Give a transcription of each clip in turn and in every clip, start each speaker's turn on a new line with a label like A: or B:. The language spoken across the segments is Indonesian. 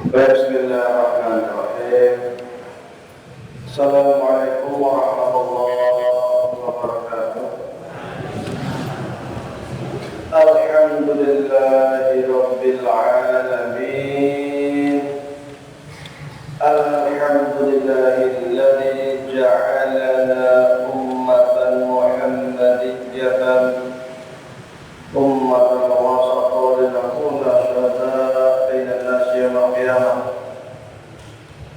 A: Bismillahirrahmanirrahim. Assalamualaikum warahmatullahi wabarakatuh. Alhamdulillahi rabbil alamin. Alhamdulillahilladzi ja'alana ummatan muhammadiyyatan ummatan wasatan linakuna syuhada'a bainan nasi yaumil qiyamah.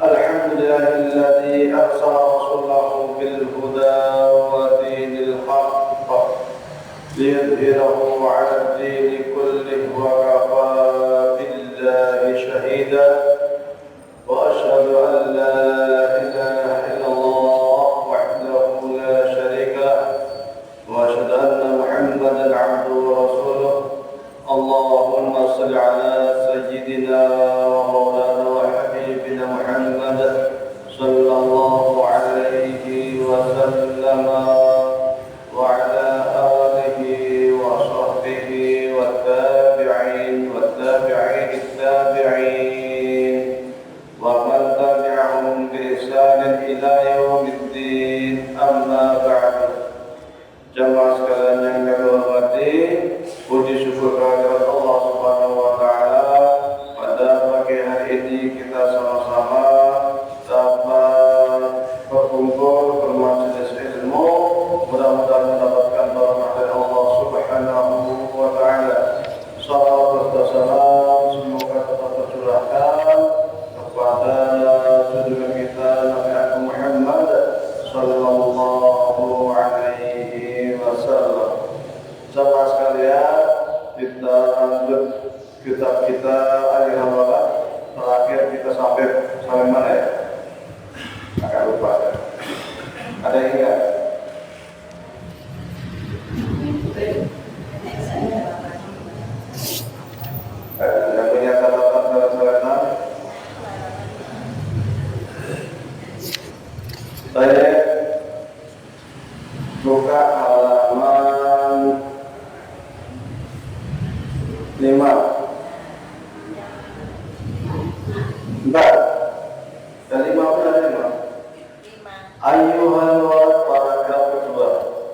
A: Alhamdulillahilladzi arsala rasulahu bil huda wa dinil haqq liyudhhirahu 'ala ad-dini kullihi wa kafaa billahi shahida. Wa asyhadu an la ilaha illallah wahdahu la syarika lahu wa asyhadu anna Muhammadan 'abduhu wa rasuluh. Allahumma shalli 'ala sayyidina wa maulana wa habibina Muhammad sallallahu alaihi wa sallama wa 'ala alihi wa sahbihi wa tabi'in wa tabi'in tabi'in wa man tabi'ahum bi ihsanin ila yaumiddin. Amma ba'du. Jamaah sekalian yang kami hormati, puji syukur kehadirat Allah Subhanahu wa taala, pada pagi hari ini kita sama-sama dapat berkumpul bermajelis ilmu. Mudah-mudahan mendapatkan berkah dari Allah Subhanahu wa taala. Salawat dan salam semoga tetap tercurahkan kepada junjungan kita Nabi Muhammad sallallahu alaihi wasallam. Jamaah sekalian, kita lanjut kitab kita Al-Hamalah. Terakhir kita sampai mana ya? Agak lupa. Ada yang ingat? Yang punya catatan selenan? Saya buka halaman 5. Entar. Dari 5 ada 5. Ayyuhal walad, paragraf kedua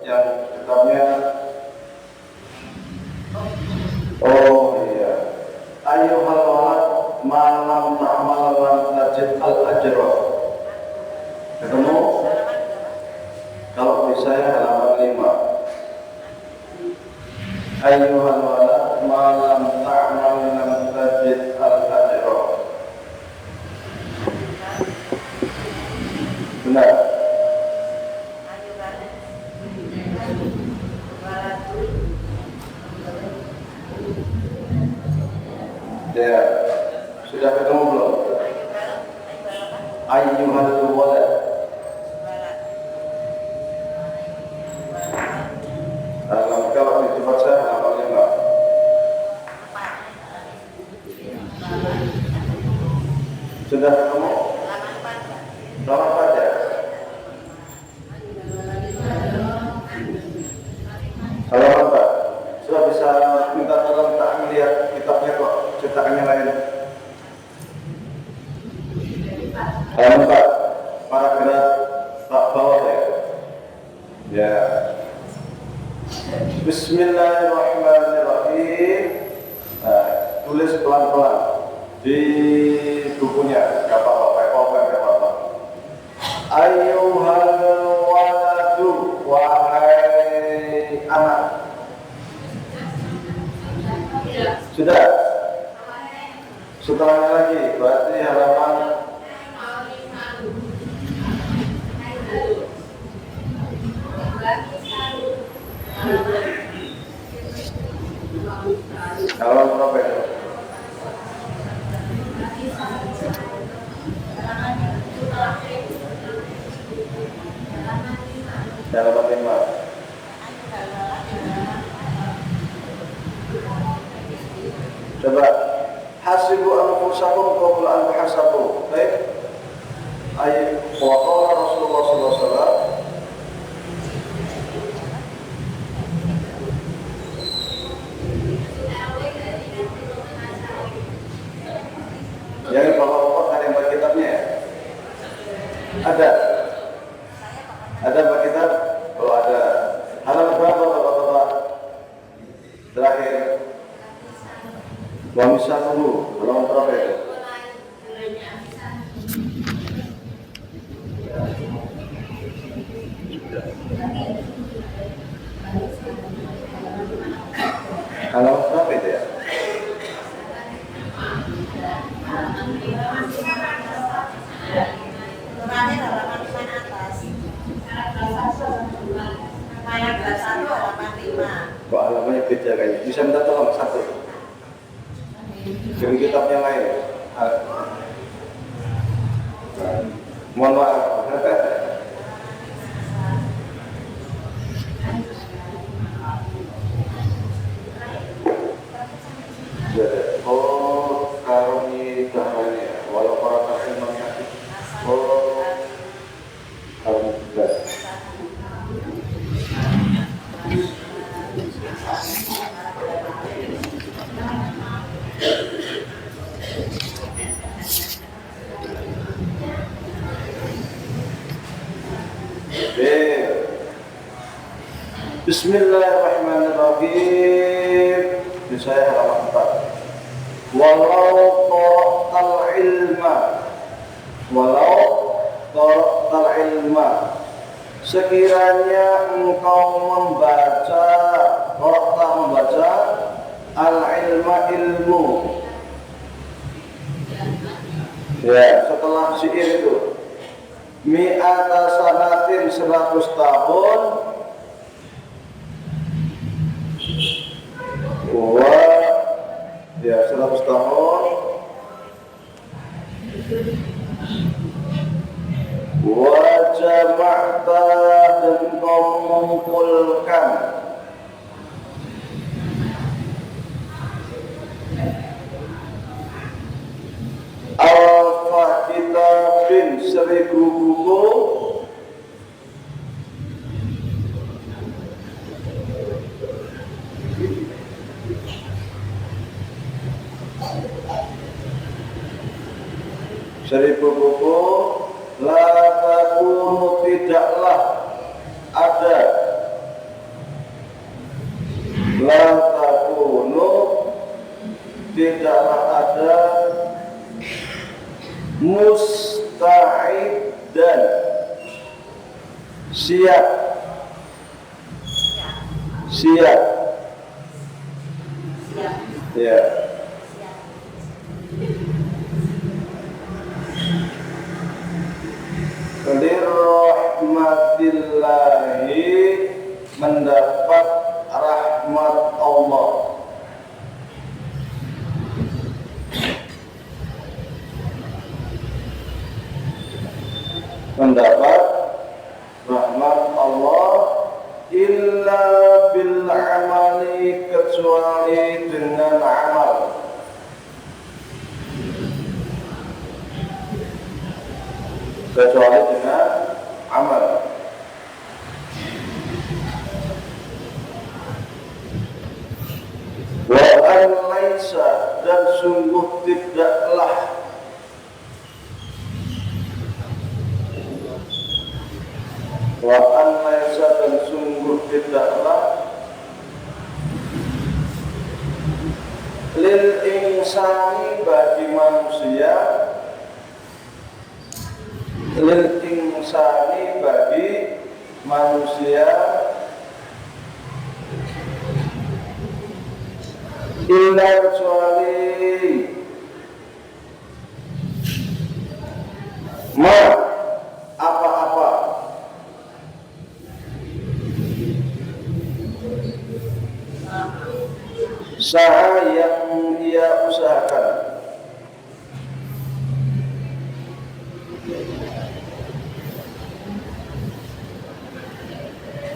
A: yang kitabnya. Oh iya. Ayyuhal walad, malam ta'mal lam tajid al-ajra. Ketemu? Kalau bisa ya halaman 5. Ayyuhal walad, malam ta'mal lam tajid al-ajra. Benar. Ya, sudah ketemu belum? Ayyuhal walad. Kalau di tempat saya halaman 5. Sudah ketemu? Halaman 4 ya? Halaman 4. Sudah bisa minta tolong tak melihat kitabnya kok, cetakannya lain. Halaman 4. Paragraf tak bawah ya? Ya. Bismillahirrahmanirrahim. Nah, tulis pelan-pelan di bukunya, gak apa-apa, pakai power gak apa-apa. Ayyuhal waladu, wahai anak. Sudah? Setelahnya lagi, berarti halaman berapa ya? Halaman 5. Coba hasibu anfusakum qabla an tuhasabu. Baik. Ayat wa qala Rasulullah sallallahu alaihi wasallam Yang Terakhir, wamisah dulu, belum terakhir. Kalau berapa itu ya?
B: Terakhir halaman 5 atas. Ayat 21 halaman 5.
A: Kok halamannya beda kayaknya? Bisa minta tolong satu. Dari kitab yang lain. Mohon maaf. Oh, kalau ini dahannya, walau para ilmunya, oh, alhamdulillah. Bismillahirrahmanirrahim. Ini saya halaman 4. Walau qara'tal ilma, sekiranya engkau membaca al ilma ilmu. Ya, setelah syair itu mi'ata sanatin 100 tahun ya 100 tahun wa jama'ta dan kau mengumpulkan alfa kitabin 1000 buku la takunu tidaklah ada musta'id dan siap ya lirahmatillahi mendapat rahmat Allah. Mendapat rahmat Allah illa bil amali, kecuali dengan amal. Wa an laisa, dan sungguh tidaklah lil insani, bagi manusia, illa kecuali apa-apa saha yang ia usahakan.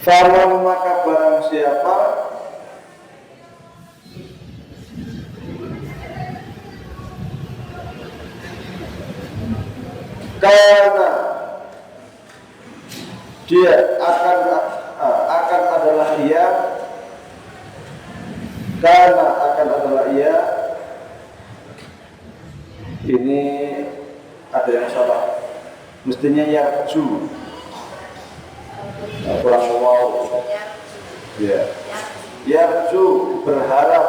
A: Faman, maka barang siapa karena dia akan adalah ia, karena akan adalah ia. Ini ada yang salah, mestinya yarju, kurang wow ya. yarju berharap,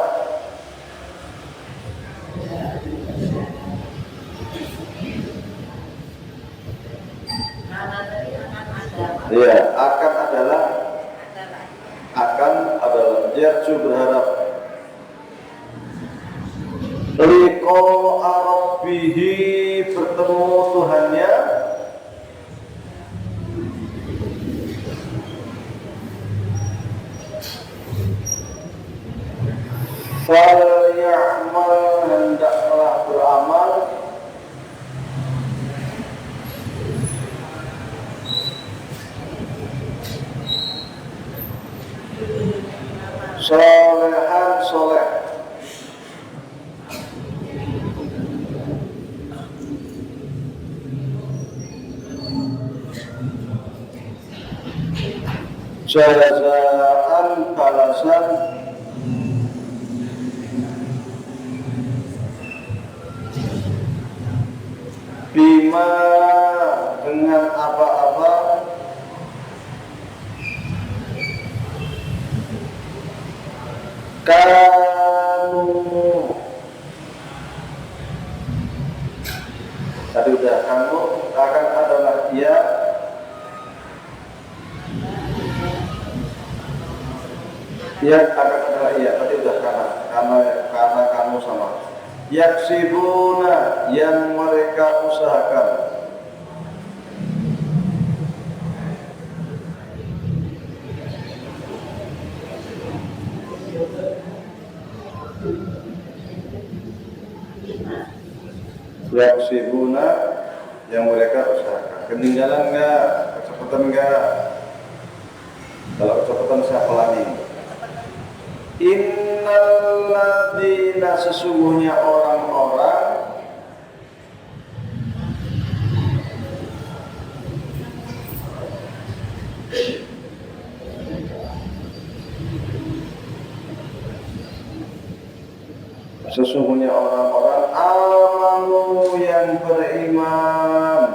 A: ya akan adalah yarju berharap, liqa rabbihi bertemu Tuhannya, falyamal hendaklah beramal, solehan soleh, jazaan balasan, bima dengan apa-apa, kanu tadi udah, kamu akan adalah dia, akan adalah ia, tadi udah karena kamu sama, yaksibuna yang mereka usahakan, yaksibuna yang mereka usahakan. Ketinggalan enggak? Kecepatan enggak? Kalau kecepatan saya pelangi. Innalladzina sesungguhnya orang-orang amanu yang beriman,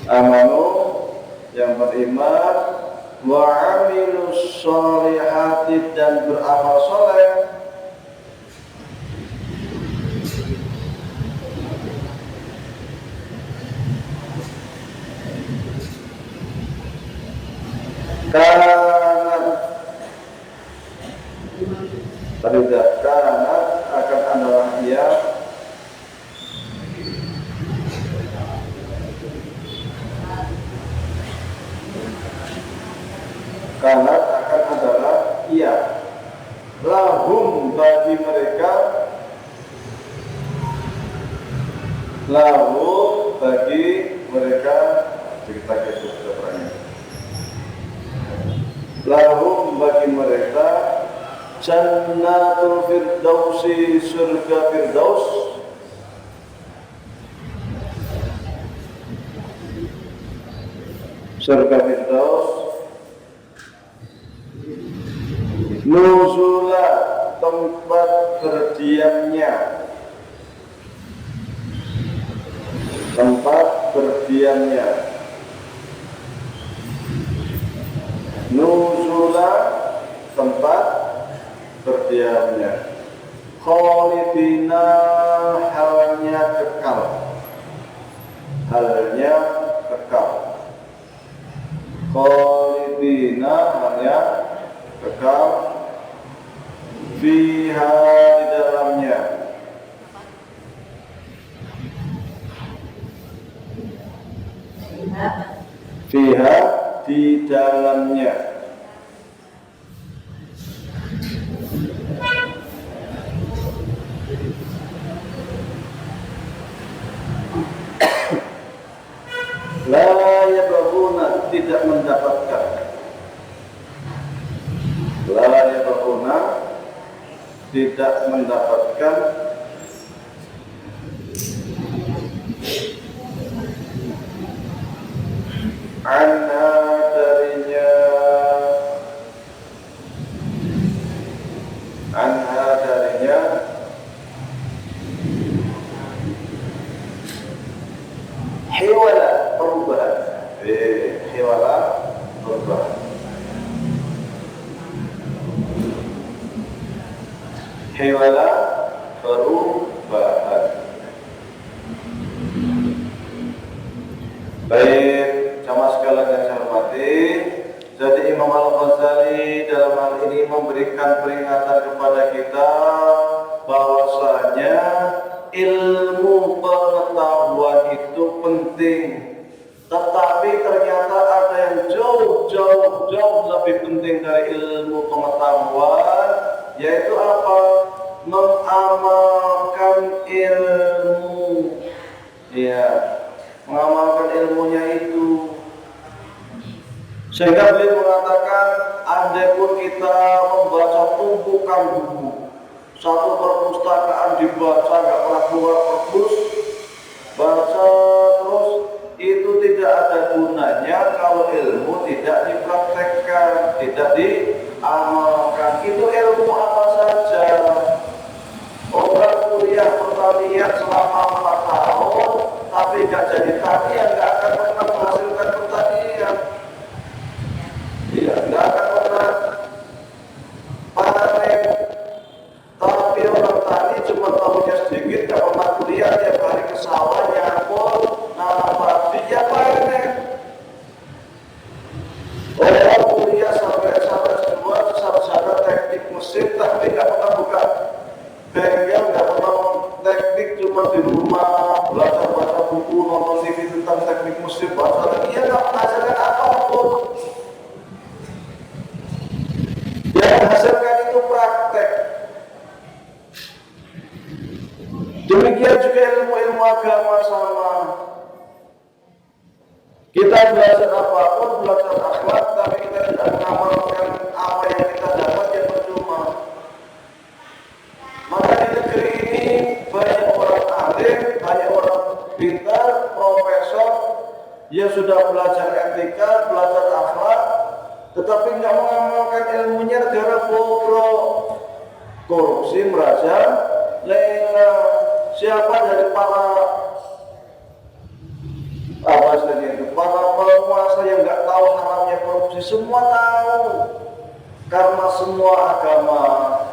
A: amanu yang beriman, wa amilus sholihati dan beramal soleh, tadi udah, karena akan adalah ia, karena akan adalah ia, lahum bagi mereka, lahum bagi mereka, kita kesuk keterangan, lahum bagi mereka jannatul firdausi surga firdaus, surga firdaus, nuzula tempat berdiamnya, tempat berdiamnya, nuzula tempat berdiamnya, khalidina halnya kekal, halnya kekal, khalidina halnya kekal, fiha di dalamnya, fiha di dalamnya, la yabghuna tidak mendapatkan, la yabghuna tidak mendapatkan, anha darinya, anha darinya, hiwala perubahan, hiwala perubahan. Baik, jamaah sekalian yang saya hormati, jadi Imam Al-Ghazali dalam hal ini memberikan peringatan kepada kita bahwasanya ilmu pengetahuan itu penting, tetapi ternyata ada yang jauh lebih penting dari ilmu pengetahuan, yaitu apa? Mengamalkan ilmu. Ya, mengamalkan ilmunya itu. Sehingga beliau mengatakan, andai pun kita membaca tumpukan buku, satu perpustakaan dibaca, nggak pernah keluar perpus, baca terus, itu tidak ada gunanya kalau ilmu tidak dipraktekkan, tidak diamalkan. Itu ilmu apa saja. Orang kuliah pertanian selama 4 tahun, tapi nggak jadi tani, nggak akan pernah menghasilkan pertanian. Ya, nggak akan pernah panen. Tapi orang tani cuma tahunya sedikit, nggak pernah kuliah, tiap hari ke sawah, nyangkul, nanam padi, ya panen. Orang kuliah sampai S2, sampai teknik mesin, tapi nggak pernah buka bengkel, nggak pernah teknik, cuma di rumah belajar baca buku, nonton TV tentang teknik mesin, baca lagi, ya nggak menghasilkan apapun. Yang menghasilkan itu praktek. Demikian juga ilmu agama sama. Kita belajar apapun, belajar akhlak, tapi kita tidak mengamalkan apa yang kita dapat, yang percuma. Maka di negeri ini banyak orang alim, banyak orang pintar, profesor, yang sudah belajar etika, belajar akhlak, tetapi nggak mengamalkan ilmunya, negara bobrok, korupsi merajalela. Siapa dari para penguasa yang nggak tahu haramnya korupsi? Semua tahu, karena semua agama,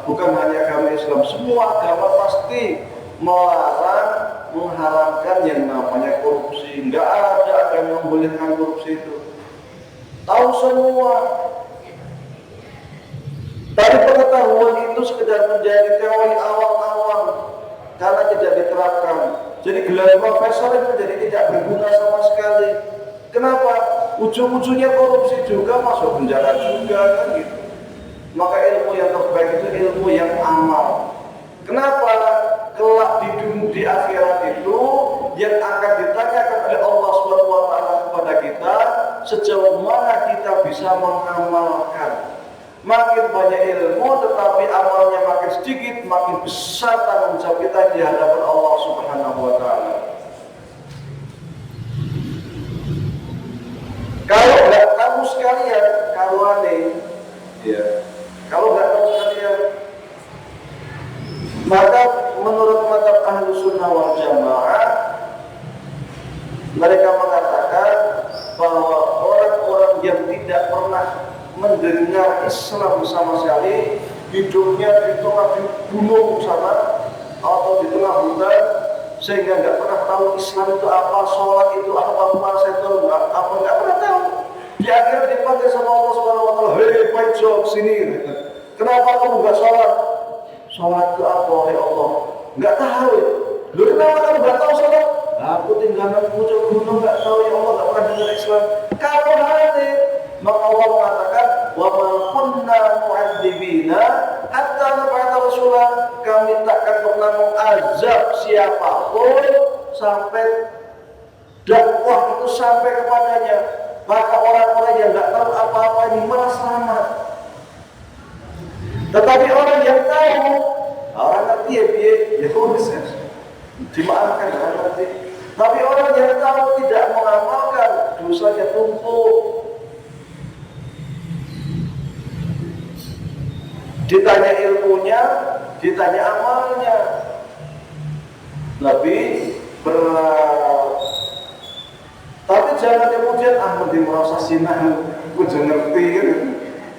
A: bukan hanya agama Islam, semua agama pasti melarang, mengharamkan yang namanya korupsi. Nggak ada agama yang membolehkan korupsi itu. Tahu semua. Tapi pengetahuan itu sekedar menjadi teori awam-awam karena tidak diterapkan. Jadi gelar profesor itu jadi tidak berguna sama sekali. Kenapa? Ujung-ujungnya korupsi juga, masuk penjara juga, kan gitu. Maka ilmu yang terbaik itu ilmu yang amal. Kenapa? Kelak di akhirat itu yang akan ditanyakan oleh Allah SWT kepada kita, sejauh mana kita bisa mengamalkan. Makin banyak ilmu tetapi amalnya makin sedikit, makin besar tanggung jawab kita di hadapan Allah Subhanahu wa taala. Kalau nggak tahu sekalian, kalau aneh, ya, kalau nggak tahu sekalian, maka menurut mazhab Ahlus Sunnah wal Jamaah, mereka mengatakan bahwa orang-orang yang tidak pernah mendengar Islam sama sekali, hidupnya di tengah gunung sana atau di tengah hutan, sehingga nggak pernah tahu Islam itu apa, sholat itu apa, puasa itu apa, nggak pernah tahu. Di akhir dipanggil sama Allah Subhanahu wa taala, hei pojok sini, kenapa kamu nggak sholat? Sholat itu apa, ya Allah? Nggak tahu. Lu kenapa kamu nggak tahu sholat? Aku tinggal di pucuk gunung, nggak tahu, ya Allah, nggak pernah dengar Islam. Kalau hadir, maka Allah mengatakan, wa ma kunna mu'adzibina hatta nab'atha rasulah, kami takkan pernah mengazab siapapun sampai dakwah itu sampai kepadanya. Maka orang-orang yang tidak tahu apa-apa ini malah selamat. Tetapi orang yang tahu, orang ngerti ya tulis ya, dimaafkan, orang ngerti. Tapi orang yang tahu tidak mengamalkan, dosanya tumpuk. Ditanya ilmunya, ditanya amalnya, lebih berat. Tapi jangan kemudian mending merasa sinah, gue ngerti kan?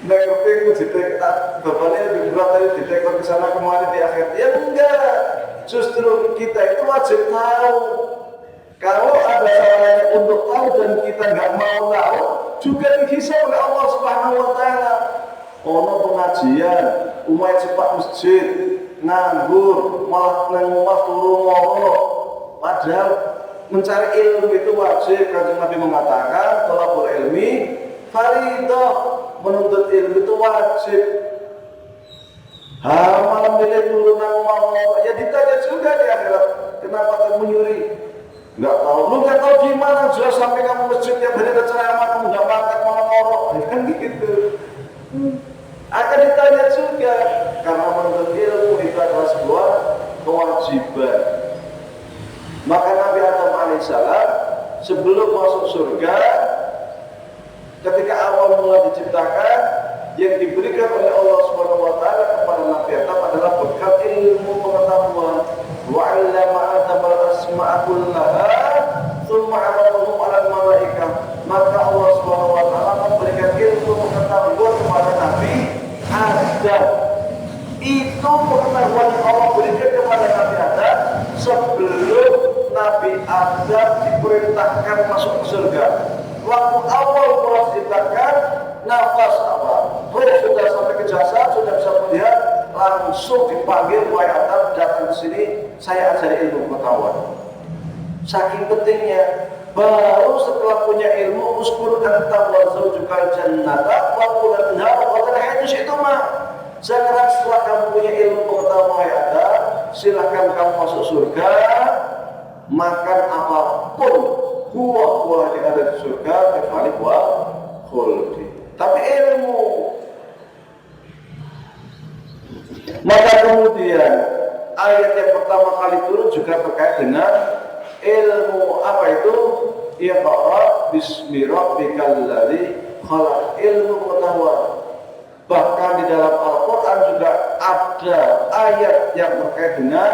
A: Nek keping ditek bapaknya lebih berat tadi ditekor ke sana kemari di akhir. Ya enggak. Justru kita itu wajib tahu. Kalau ada salahnya untuk tahu dan kita nggak mau tahu, juga dihisab oleh Allah Subhanahu Wa Taala. Ono pengajian, umai cepat masjid, nganggur, malah nang omah turu ngono. Padahal mencari ilmu itu wajib. Kanjeng Nabi mengatakan, thalabul ilmi faridah, menuntut ilmu itu wajib. Malam milih turu nang omah, ya ditanya juga di akhirat, kenapa kamu nyuri? Nggak tahu, lu nggak tahu gimana jelas sampai kamu masjid yang hari ada ceramah kamu nggak makan malah ngorok, kan gitu. Akan ditanya juga karena menuntut ilmu itu adalah sebuah kewajiban. Maka Nabi Adam alaihissalam sebelum masuk surga, ketika awal mula diciptakan, yang diberikan oleh Allah Subhanahu Wa Taala kepada Nabi Adam adalah bekal ilmu pengetahuan. Wa'allama Adam al-asma'a kullaha thumma 'aradahum 'ala al-malaikah. Maka Allah Subhanahu Wa Taala memberikan ilmu pengetahuan kepada Nabi Adam. Itu pengetahuan yang Allah berikan kepada Nabi Adam sebelum Nabi Adam diperintahkan masuk ke surga. Waktu awal mula diciptakan, nafas apa? Roh sudah sampai ke jasad, sudah bisa melihat, langsung dipanggil, wahai Adam, datang ke sini, saya ajari ilmu pengetahuan. Saking pentingnya, baru setelah punya ilmu, uskur anta wa zawjukal jannata wa kula minha wa qad hayatu syi'tuma. Sekarang setelah kamu punya ilmu pengetahuan, wahai Adam, silakan kamu masuk surga, makan apapun buah-buah yang ada di surga kecuali buah khuldi. Tapi ilmu. Maka kemudian ayat yang pertama kali turun juga terkait dengan ilmu. Apa itu? Iqra bismi rabbikal ladzi khalaq. Ilmu pengetahuan. Bahkan di dalam Al-Quran juga ada ayat yang terkait dengan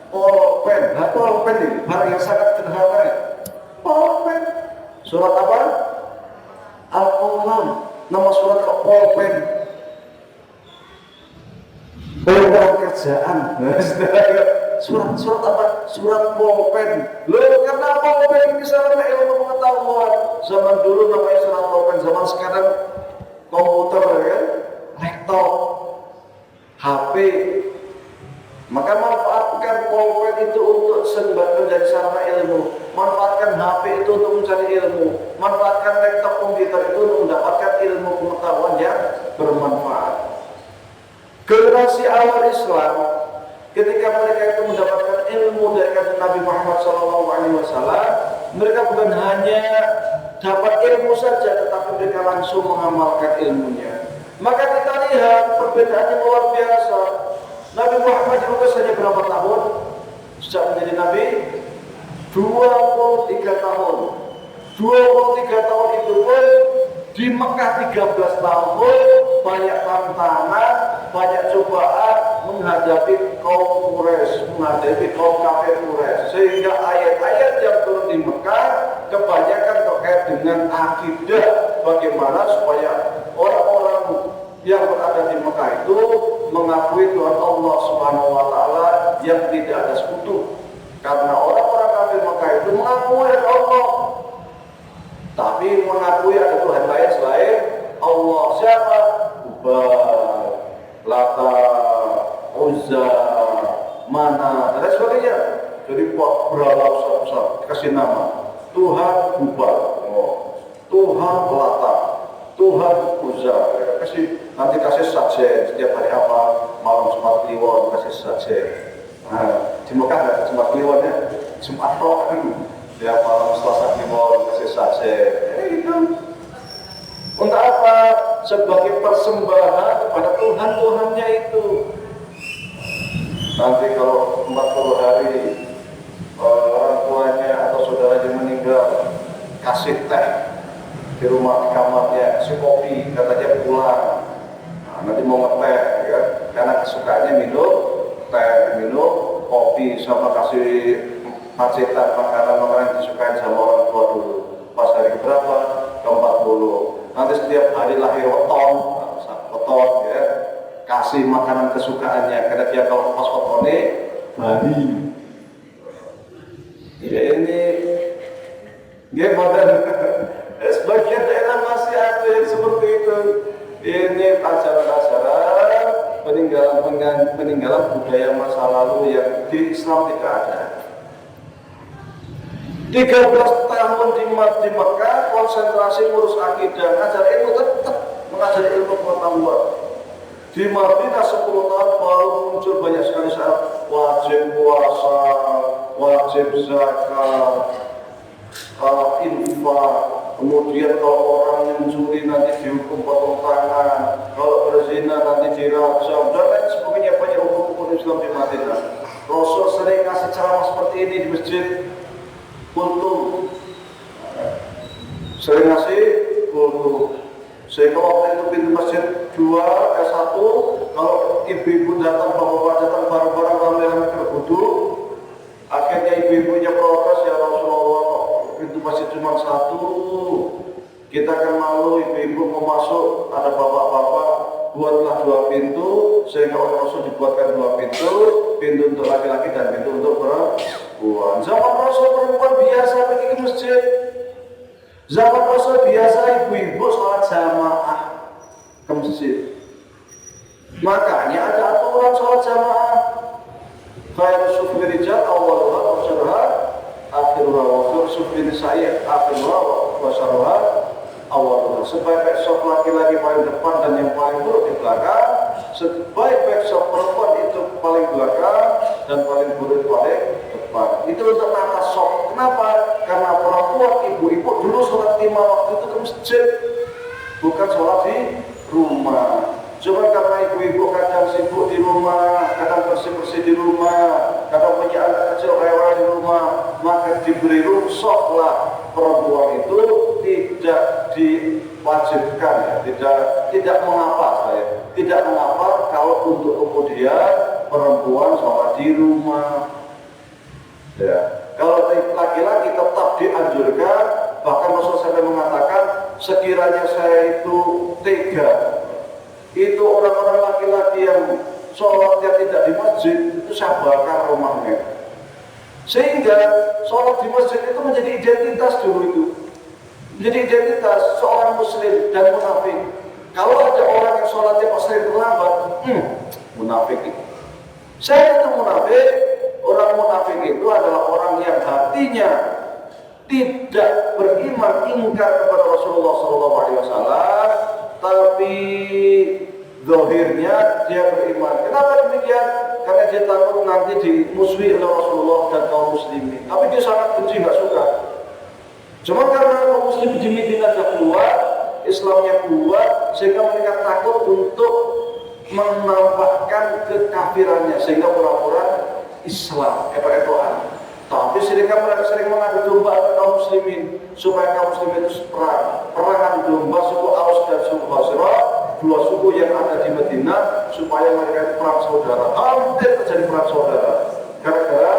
A: polpen. Nah, polpen ini barang yang sangat sederhana. Polpen. Surat apa? Al-Qalam. Nama surat polpen. Program kerjaan. Surat apa? Surat polpen. Loh, kenapa polpen ini sarana ilmu pengetahuan? Zaman dulu namanya surat polpen, zaman sekarang komputer kan, laptop, HP. Maka manfaatkan polpen itu untuk sebagai dari sarana ilmu. Manfaatkan HP itu untuk mencari ilmu. Manfaatkan laptop komputer itu untuk mendapatkan ilmu pengetahuan yang bermanfaat. Generasi awal Islam, ketika mereka itu mendapatkan ilmu dari Nabi Muhammad SAW, mereka bukan hanya dapat ilmu saja, tetapi mereka langsung mengamalkan ilmunya. Maka kita lihat perbedaannya luar biasa. Nabi Muhammad diutus hanya berapa tahun? Sejak menjadi Nabi? 23 tahun. 23 tahun itu pun di Mekah 13 tahun, banyak tantangan, banyak cobaan menghadapi kaum Quraisy, menghadapi kaum kafir Quraisy. Sehingga ayat-ayat yang turun di Mekah kebanyakan terkait dengan akidah, bagaimana supaya orang-orang yang berada di Mekah itu mengakui Tuhan Allah Subhanahu Wa Taala yang tidak ada sekutu. Karena orang-orang kafir Mekah itu mengakui ada Allah, tapi mengakui ada Tuhan lain selain Allah. Siapa? Ubal, Lata, Uzza, Mana, dan sebagainya. Jadi berhala besar-besar kasih nama Tuhan Ubal, Tuhan Lata, Tuhan Uzza. Nanti kasih sajen setiap hari apa, malam Jumat Kliwon kasih sajen. Nah, di Mekah ada Jumat Kliwon ya, Jumat Roh ya, malam Selasa Kliwon kasih sajen. Itu untuk apa? Sebagai persembahan kepada Tuhan-Tuhannya itu. Nanti kalau 40 hari orang tuanya atau saudaranya meninggal, kasih teh di rumah, di kamarnya, kasih kopi, katanya pulang. Nah, nanti mau ngeteh ya, karena kesukaannya minum teh, minum kopi, sama kasih macetan, makanan-makanan disukai sama orang tua dulu. Pas hari keberapa? Ke-40. Nanti setiap hari lahir weton, weton ya, kasih makanan kesukaannya karena dia kalau pas wetone bali. Ya ini gimana? Sebagian daerah masih ada yang seperti itu. Ini ajaran-ajaran peninggalan budaya masa lalu yang di Islam tidak ada. 13 tahun di Mekah konsentrasi ngurus akidah, ngajar ilmu, tetap mengajar ilmu pengetahuan. Di Madinah 10 tahun baru muncul banyak sekali syarat wajib puasa, wajib zakat, infak. Kemudian kalau orang mencuri nanti dihukum potong tangan, kalau berzina nanti dirajam, dan lain sebagainya. Banyak hukum-hukum Islam di Madinah. Rasul sering kasih ceramah seperti ini di masjid Kultum, sering ngasih kultum. Sehingga waktu itu pintu masjid 1, kalau ibu-ibu datang, bapak-bapak datang bareng-barang ramai-ramai berwudu, akhirnya ibu-ibunya protes, ya Rasulullah, pintu masjid cuma 1, kita kan malu, ibu-ibu mau masuk, ada bapak-bapak, buatlah 2 pintu, sehingga oleh Rasul dibuatkan 2 pintu, pintu untuk laki-laki dan pintu untuk perempuan. Zaman Rasul perempuan biasa pergi ke masjid. Zaman Rasul biasa ibu-ibu sholat jamaah ke masjid. Makanya ada aturan sholat jamaah. Khairu sufi rijal awwaluha wa syarruha akhiruha, wa khairu sufi nisa'i akhiruha wa syarruha awwaluha. Sebaik-baik sholat laki-laki paling depan dan yang paling buruk di belakang. Sebaik-baik sholat perempuan itu paling belakang dan paling buruk paling depan. Itu untuk nata sholat. Kenapa? Karena perempuan, ibu-ibu dulu sholat 5 waktu itu ke masjid, bukan sholat di rumah. Cuma karena ibu-ibu kadang sibuk di rumah, kadang bersih-bersih di rumah, kadang punya anak kecil rewel di rumah, maka diberi rukhsahlah perempuan itu tidak diwajibkan, ya, tidak mengapa tidak mengapa kalau untuk kemudian perempuan sholat di rumah. Ya. Kalau laki-laki tetap dianjurkan, bahkan Rasul sampai mengatakan sekiranya saya itu tega, itu orang-orang laki-laki yang sholatnya tidak di masjid, itu saya bakar rumahnya. Sehingga sholat di masjid itu menjadi identitas dulu itu. Menjadi identitas seorang muslim dan munafik. Kalau ada orang yang sholatnya pas sering terlambat, munafik itu. Saya itu munafik. Orang munafik itu adalah orang yang hatinya tidak beriman, ingkar kepada Rasulullah SAW, tapi zahirnya dia beriman. Kenapa demikian? Karena dia takut nanti dimusuhi oleh Rasulullah dan kaum muslimin. Tapi dia sangat benci, nggak suka. Cuma karena kaum muslim di Madinah sudah kuat, Islamnya kuat, sehingga mereka takut untuk menampakkan kekafirannya, sehingga pura-pura Islam, etoan. Tapi mereka sering mengadu domba kaum muslimin supaya kaum muslimin itu perang adu domba suku Aus dan suku Khazraj, 2 suku yang ada di Madinah, supaya mereka itu perang saudara. Hampir terjadi perang saudara gara-gara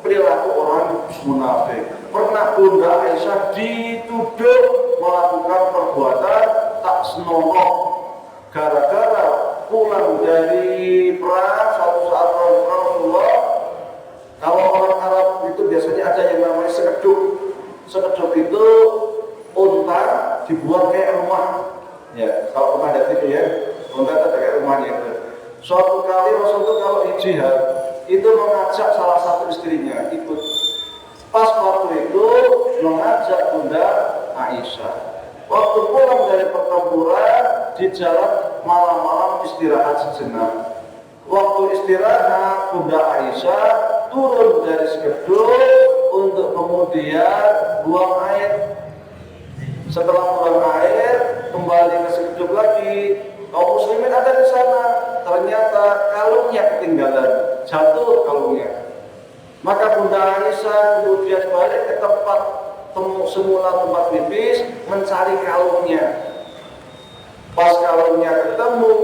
A: perilaku orang munafik. Pernah Bunda Aisyah dituduh melakukan perbuatan tak senonoh gara-gara pulang dari perang, suatu saat Rasulullah. Kalau orang Arab itu biasanya ada yang namanya sekeduk. Sekeduk itu unta dibuat kayak rumah. Ya, kalau pernah lihat itu ya, unta itu ada kayak rumahnya itu. Suatu kali Rasul itu kalau jihad itu mengajak salah satu istrinya ikut. Pas waktu itu mengajak Bunda Aisyah. Waktu pulang dari pertempuran di jalan malam-malam istirahat sejenak. Waktu istirahat Bunda Aisyah turun dari sekeduk untuk kemudian buang air. Setelah buang air kembali ke sekeduk lagi. Kaum muslimin ada di sana. Ternyata kalungnya ketinggalan, jatuh kalungnya. Maka Bunda Aisyah kemudian balik ke tempat semula tempat pipis mencari kalungnya. Pas kalungnya ketemu,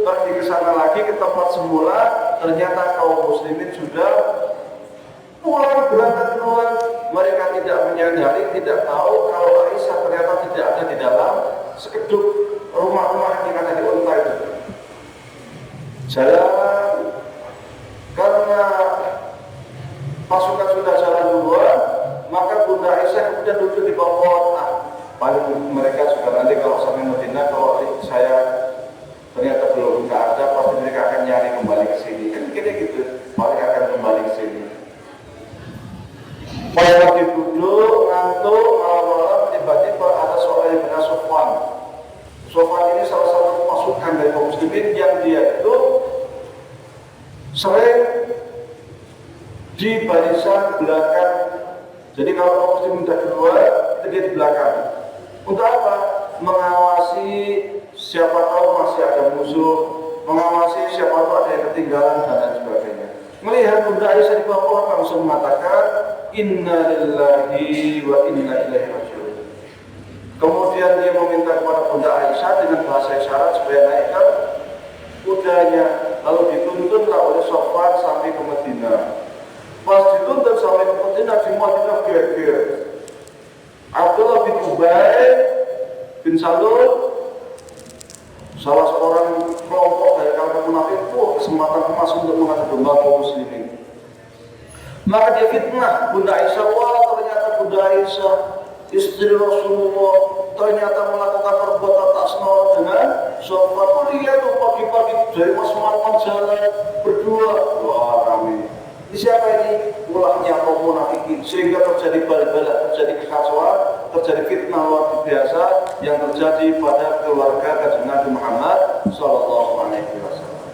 A: pergi ke sana lagi ke tempat semula, ternyata kaum muslimin sudah pulang berangkat keluar. Mereka tidak menyadari, tidak tahu kalau Aisyah ternyata tidak ada di dalam sekeduk rumah-rumah yang ada di unta itu. jalan, karena pasukan sudah jalan duluan, maka Bunda Aisyah kemudian duduk di bawah pohon. Paling mereka juga nanti kalau sampai Madinah, kalau saya ternyata belum nggak ada, pasti mereka akan nyari kembali ke sini. Kan kira gitu, paling akan kembali ke sini. Pada waktu duduk, ngantuk, malam-malam, tiba-tiba ada seorang yang bernama Sofwan. Sofwan ini salah satu pasukan dari kaum muslimin yang dia itu sering di barisan belakang. Jadi kalau kaum muslimin sudah keluar, itu dia di belakang. Untuk apa? Mengawasi siapa tahu masih ada musuh, mengawasi siapa tahu ada yang ketinggalan dan lain sebagainya. Melihat Bunda Aisyah di bawah pohon langsung mengatakan, Inna lillahi wa inna ilaihi raji'un. Kemudian dia meminta kepada Bunda Aisyah dengan bahasa isyarat supaya naikkan kudanya, lalu dituntunlah oleh Sofwan sampai ke Madinah. Pas dituntun sampai ke Madinah, di Madinah geger. Abdullah bin Ubay bin Salul, salah seorang kelompok dari kalangan munafik, kesempatan emas untuk mengadu domba kaum muslimin. Maka dia fitnah Bunda Aisyah. Wah, ternyata Bunda Aisyah istri Rasulullah ternyata melakukan perbuatan tak senonoh dengan Sofwan. Oh, dia tuh pagi-pagi dari mas malam jalan berdua. Wah, rame. Ini siapa ini? Ulahnya kaum munafikin, sehingga terjadi balik-balik, terjadi kekacauan, terjadi fitnah luar biasa yang terjadi pada keluarga Kanjeng Nabi Muhammad Sallallahu Alaihi Wasallam.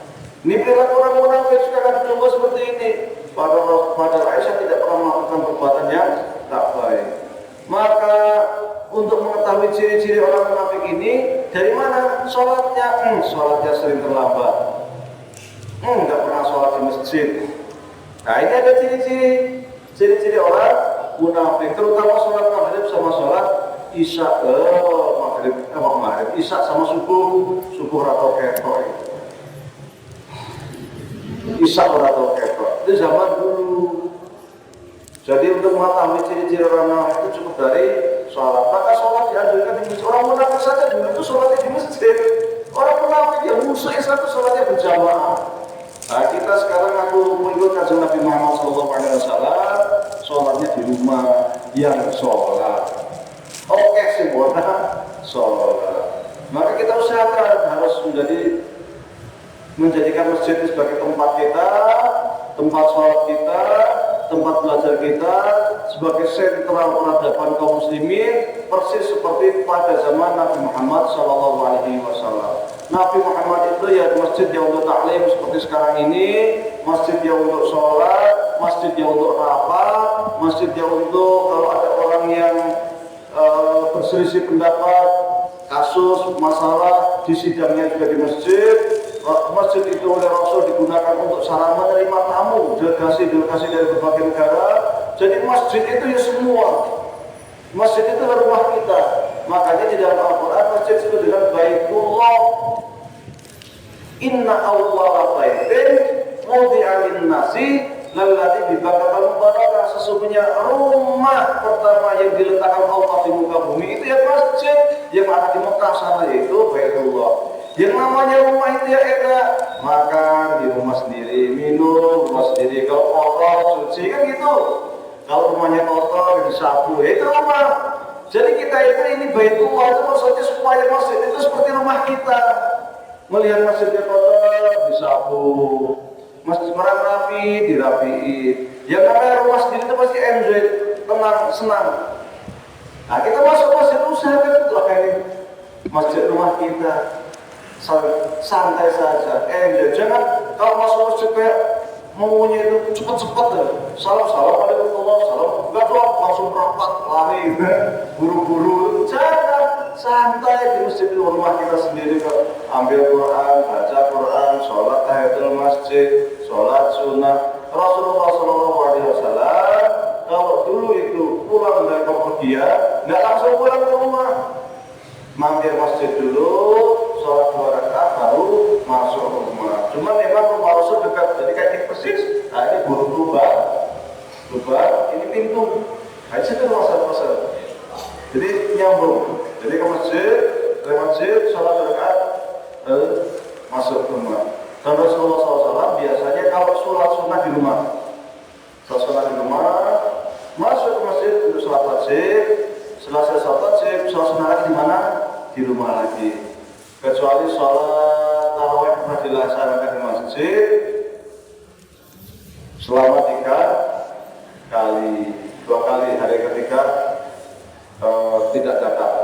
A: Ini perilaku orang munafik sekarang berubah seperti ini. Padahal Aisyah tidak pernah melakukan perbuatan yang tak baik. Maka untuk mengetahui ciri-ciri orang munafik ini, dari mana sholatnya? Sholatnya sering terlambat. Nggak pernah sholat di masjid. Nah, ini ada ciri-ciri orang munafik, terutama sholat maghrib sama sholat isya. Maghrib isya sama subuh atau ketok. Isya atau ketok itu zaman dulu. Jadi untuk mengetahui ciri-ciri orang munafik itu cukup dari sholat. Maka sholat dianjurkan di masjid. Orang munafik saja dulu itu sholatnya di masjid. Orang munafik yang musuh Islam itu sholatnya berjamaah. Nah, kita sekarang aku mengikut Kanjeng Nabi Muhammad SAW, sholatnya di rumah yang sholat. Oke, simbolnya sholat. Maka kita usahakan harus menjadikan masjid sebagai tempat kita, tempat sholat kita, tempat belajar kita, sebagai sentral peradaban kaum muslimin, persis seperti pada zaman Nabi Muhammad SAW. Nabi Muhammad itu ya masjid yang untuk taklim seperti sekarang ini, masjid yang untuk sholat, masjid yang untuk rapat, masjid yang untuk kalau ada orang yang berselisih pendapat, kasus, masalah, di sidangnya juga di masjid. Masjid itu oleh Rasul digunakan untuk sarana menerima tamu, delegasi dari berbagai negara. Jadi masjid itu ya semua. Masjid itu rumah kita. Makanya di dalam Al-Quran masjid itu dengan Baitullah. Inna awwala baitin wudi'a lin-nasi lalladzi bi Bakkah mubarakah. Sesungguhnya rumah pertama yang diletakkan Allah di muka bumi itu ya masjid yang ada di Mekah sana, yaitu Baitullah. Yang namanya rumah itu ya makan di rumah sendiri, minum rumah sendiri, kalau kotor cuci kan gitu. Kalau rumahnya kotor disapu, itu rumah. Jadi kita ini Baitullah itu maksudnya supaya masjid itu seperti rumah kita. Melihat masjidnya kotor disapu, masjid merah rapi dirapiin. Yang namanya rumah sendiri itu pasti enjoy, tenang, senang. Nah, kita masuk masjid usahakan itu kayak masjid rumah kita. Santai saja, enjoy. Jangan kalau masuk masjid kayak maunya itu cepat-cepat deh. Salam alaikum, salam. Enggak doang langsung merapat lari, buru-buru. Jangan, santai di masjid itu rumah kita sendiri kok. Ambil Quran, baca Quran, sholat tahiyatul masjid, sholat sunnah. Rasulullah SAW kalau dulu itu pulang dari kepergian, nggak langsung pulang ke rumah, mampir masjid dulu, sholat 2 rakaat baru masuk rumah. Cuma memang rumah Rasul dekat, jadi kayak persis. Nah, ini burung rubah, ini pintu. Nah, ini kan masal-masal. Jadi nyambung. Jadi ke masjid, sholat 2 rakaat, masuk rumah. Dan Rasulullah SAW biasanya kalau sholat sunnah di rumah, masuk ke masjid untuk sholat wajib, selesai sholat wajib, sholat sunnah lagi di mana? Di rumah lagi. Kecuali sholat tarawih pernah dilaksanakan di masjid selama 3 kali, 2 kali, hari ketiga tidak datang.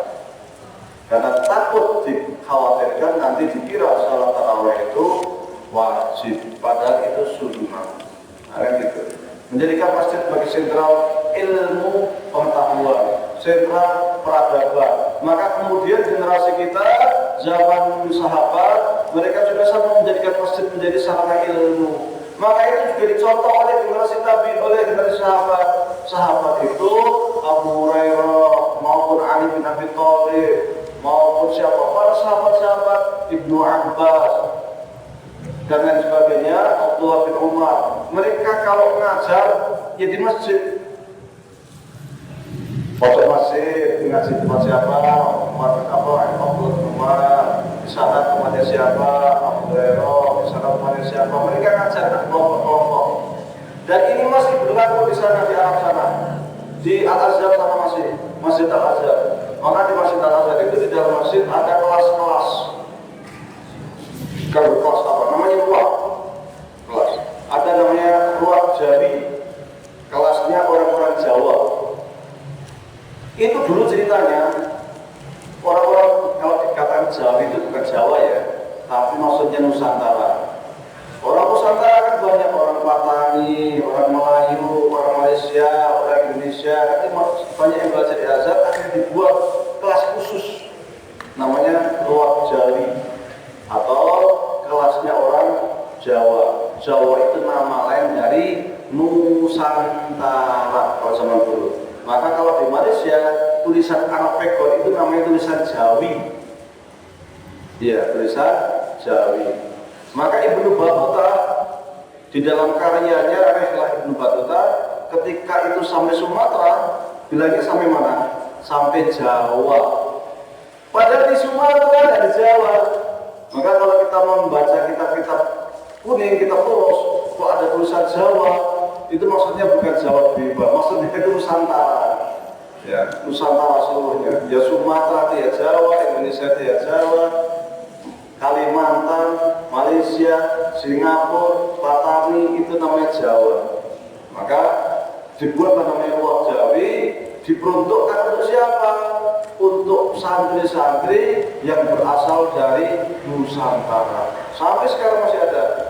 A: Karena takut dikhawatirkan nanti dikira sholat tarawih itu wajib, padahal itu sunnah. Gitu. Menjadikan masjid sebagai sentral ilmu pengetahuan, sentral peradaban. Maka kemudian generasi kita zaman sahabat, mereka juga sama menjadikan masjid menjadi sarana ilmu. Maka itu juga dicontoh oleh generasi tabi'in, oleh generasi sahabat. Sahabat itu Abu Hurairah maupun Ali bin Abi Thalib maupun siapa para sahabat-sahabat, Ibnu Abbas dan lain sebagainya, Abdullah bin Umar. Mereka kalau ngajar ya di masjid. Pojok masjid, ngaji tempat siapa? Abdullah bin Umar. Di sana tempatnya siapa? Abu Hurairah. Di sana tempatnya siapa? Mereka ngajar kelompok-kelompok. Dan ini masih berlaku di sana, di Arab sana. Di Al-Azhar sana masih, Masjid Al-Azhar. Maka di Masjid Al-Azhar itu di dalam masjid ada kelas-kelas. Kalau kelas apa? Namanya ruang kelas. Ada namanya ruang Jawi. Kelasnya orang-orang Jawa. Itu dulu ceritanya orang-orang kalau dikatakan Jawi itu bukan Jawa ya, tapi maksudnya Nusantara. Orang Nusantara kan banyak, orang Patani, orang Melayu, orang Malaysia, orang Indonesia, kan banyak yang belajar di Azhar. Akhirnya dibuat kelas khusus, namanya ruang Jawi atau kelasnya orang Jawa. Jawa itu nama lain dari Nusantara kalau zaman dulu. Maka kalau di Malaysia tulisan Arab-Pekor itu namanya tulisan Jawi. Iya, tulisan Jawi. Maka Ibnu Battuta di dalam karyanya Rihlah Ibnu Battuta ketika itu sampai Sumatera, bilangnya sampai mana? Sampai Jawa. Padahal di Sumatera ada di Jawa. Maka kalau kita membaca kitab-kitab kuning, kitab polos, kok ada tulisan Jawa, itu maksudnya bukan Jawa bebas, maksudnya itu Nusantara. Ya, Nusantara seluruhnya. Ya Sumatera dia Jawa, Indonesia dia Jawa, Kalimantan, Malaysia, Singapura, Patani itu namanya Jawa. Maka dibuatlah namanya ruang Jawi, diperuntukkan untuk siapa? Untuk santri-santri yang berasal dari Nusantara. Sampai sekarang masih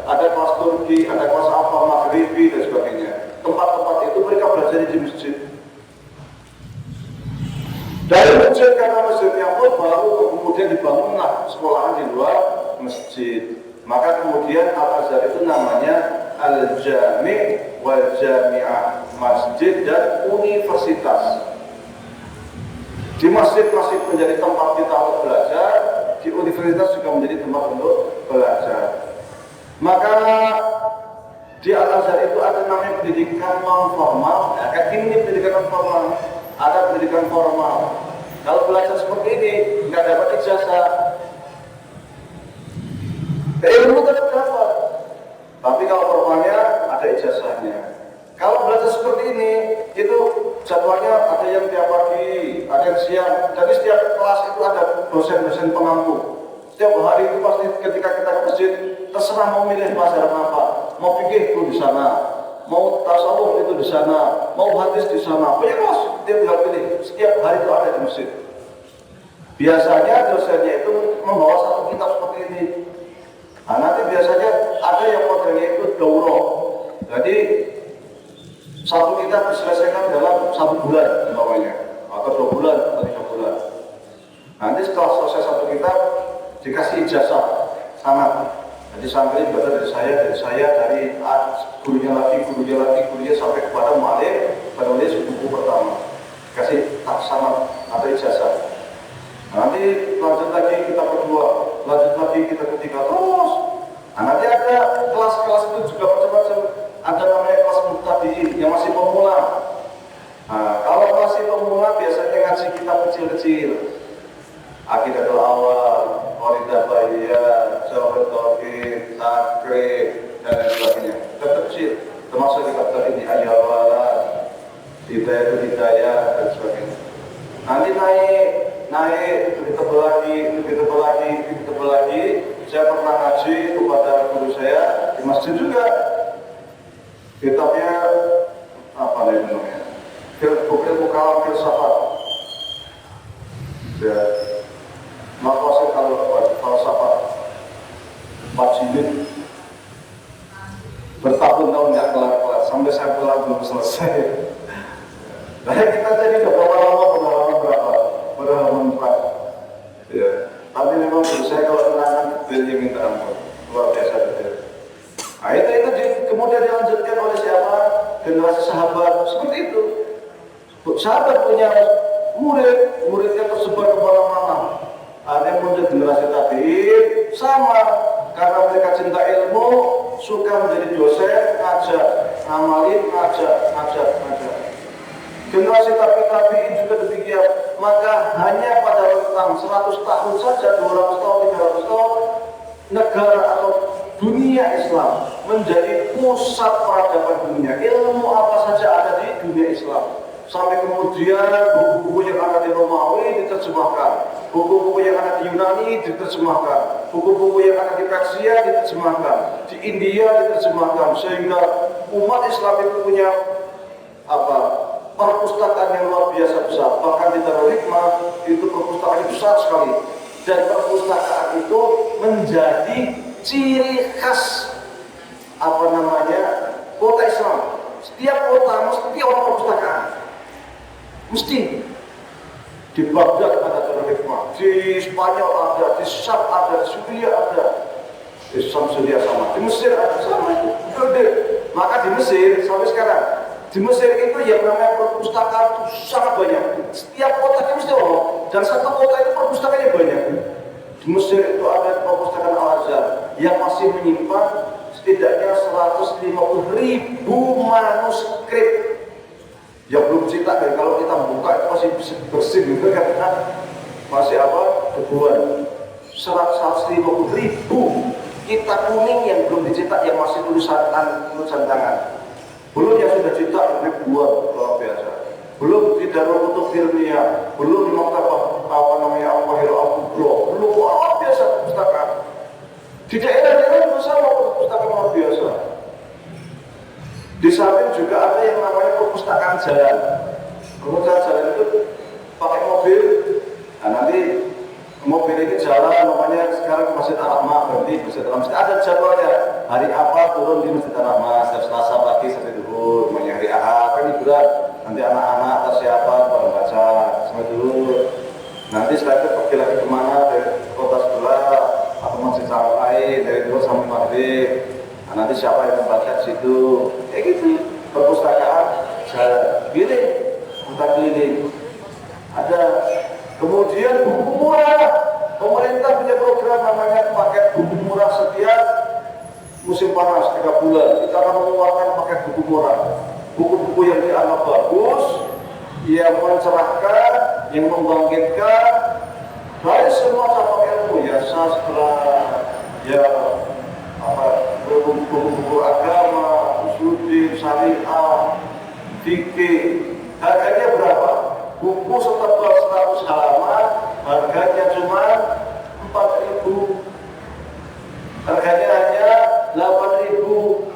A: ada kelas Turki, ada kelas apa, Maghribi dan sebagainya. Tempat-tempat itu mereka belajar di masjid. Dari masjid, karena masjidnya pun baru kemudian dibangunlah sekolahan di luar masjid. Maka kemudian Al-Azhar itu namanya Al-Jami' wal Jami'ah, masjid dan universitas. Di masjid masih menjadi tempat kita untuk belajar, di universitas juga menjadi tempat untuk belajar. Maka di Al-Azhar itu ada namanya pendidikan non formal. Ya, kayak gini pendidikan non formal. Ada pendidikan formal. Kalau belajar seperti ini nggak dapat ijazah, ilmu tetap dapat. Tapi kalau formalnya ada ijazahnya. Kalau belajar seperti ini, itu jadwalnya ada yang tiap pagi, ada yang siang. Jadi setiap kelas itu ada dosen-dosen pengampu. Setiap hari itu pasti ketika kita ke masjid, terserah mau milih pelajaran apa. Mau fikih itu di sana, mau tasawuf itu di sana, mau hadis di sana. Pokoknya kelas, dia tinggal pilih. Setiap hari itu ada di masjid. Biasanya dosennya itu membawa satu kitab seperti ini. Nah, nanti biasanya ada yang modelnya itu daurah. Jadi satu kitab diselesaikan dalam 1 bulan umpamanya, atau 2 bulan atau 3 bulan. Nanti setelah selesai satu kitab dikasih ijazah sanad. Jadi santri belajar dari saya, dari gurunya lagi, gurunya sampai kepada mu'allim penulis buku pertama. Kasih sanad atau ijazah. Nanti lanjut lagi kitab kedua, lanjut lagi kitab ketiga, terus. Nah, nanti ada kelas-kelas itu juga macam-macam. Ada namanya kelas mubtadi'in yang masih pemula. Nah, kalau masih pemula biasanya ngaji kitab kecil-kecil. Aqidatul Awal, Qaidah Bahiyah, Jawahir Tauhid, takrib dan lain sebagainya. Kitab tafsir termasuk kitab ini ayat hidayah dan sebagainya. Nanti naik lebih tebal lagi. Saya pernah ngaji kepada guru saya di masjid juga. Kitabnya apa namanya? Ilmu kalam filsafat. Ya, maqasid al-falsafah 4 jilid. Bertahun-tahun nggak kelar-kelar, sampai saya pulang belum selesai. Nah kita jadi berapa lama berapa? Berhalaman 4. Ya, tapi memang saya kalau menerangkan detailnya minta ampun, luar biasa detail. Nah itu kemudian dilanjutkan oleh siapa? Generasi sahabat seperti itu. Sahabat punya muridnya tersebar kemana-mana. Ada yang muncul generasi tabi'in sama, karena mereka cinta ilmu, suka menjadi dosen, ngajar, ngamalin, ngajar. Generasi tabi'in juga demikian. Maka hanya pada rentang 100 tahun saja, 200 tahun, 300 tahun, negara atau dunia Islam menjadi pusat peradaban dunia. Ilmu apa saja ada di dunia Islam. Sampai kemudian buku-buku yang ada di Romawi diterjemahkan, buku-buku yang ada di Yunani diterjemahkan, buku-buku yang ada di Persia diterjemahkan, di India diterjemahkan, sehingga umat Islam itu punya perpustakaan yang luar biasa besar. Bahkan di Darul Hikmah itu perpustakaan besar sekali, dan perpustakaan itu menjadi ciri khas kota Islam. Setiap kota mesti orang perpustakaan. Mesti di Baghdad ada Darul Hikmah, di Spanyol ada, di Syam ada, di Syria ada, di Syria sama, di Mesir ada sama itu. Maka di Mesir sampai sekarang, di Mesir itu yang namanya perpustakaan itu sangat banyak. Setiap kota itu mesti orang, dan satu kota itu perpustakaannya banyak. Di Mesir itu ada perpustakaan Al-Azhar yang masih menyimpan setidaknya 150.000 manuskrip yang belum cetak. Dan kalau kita buka itu masih bersih gitu kan, masih ribuan, 150.000 kitab kuning yang belum dicetak, yang masih tulisan tangan. Belum yang sudah cetak ribuan, luar biasa. Belum di Darul Kutub Ilmiah, belum di Maktabah Al-Qahirah Al-Kubra, belum luar biasa perpustakaan. Di daerah-daerah sama perpustakaan luar biasa. Di samping juga ada yang namanya perpustakaan jalan. Perpustakaan jalan itu pakai mobil. Nah nanti mobil ini jalan, namanya sekarang ke Masjid Ar-Rahmah, berhenti Masjid Ar-Rahmah. Ada jadwalnya. Hari apa turun di Masjid Ar-Rahmah, setiap Selasa pagi sampai duhur, namanya hari Ahad, kan hiburan. Nanti anak-anak atau siapa pada baca sampai dulu. Nanti setelah itu pergi lagi kemana, dari kota sebelah atau masjid lain, dari dulu sampai maghrib. Nah, nanti siapa yang membaca di situ, kayak gitu. Perpustakaan jalan, gini, kita keliling. Ada kemudian buku murah. Pemerintah punya program namanya paket buku murah setiap musim panas 3 bulan. Kita akan mengeluarkan paket buku murah. Buku-buku yang dianggap bagus, yang mencerahkan, yang membangkitkan dari semua cabang ilmu, ya sastra, ya buku-buku agama, usuluddin, syariah, fikih. Harganya berapa? Buku setebal 100 halaman, harganya cuma 4.000. Harganya hanya 8.000,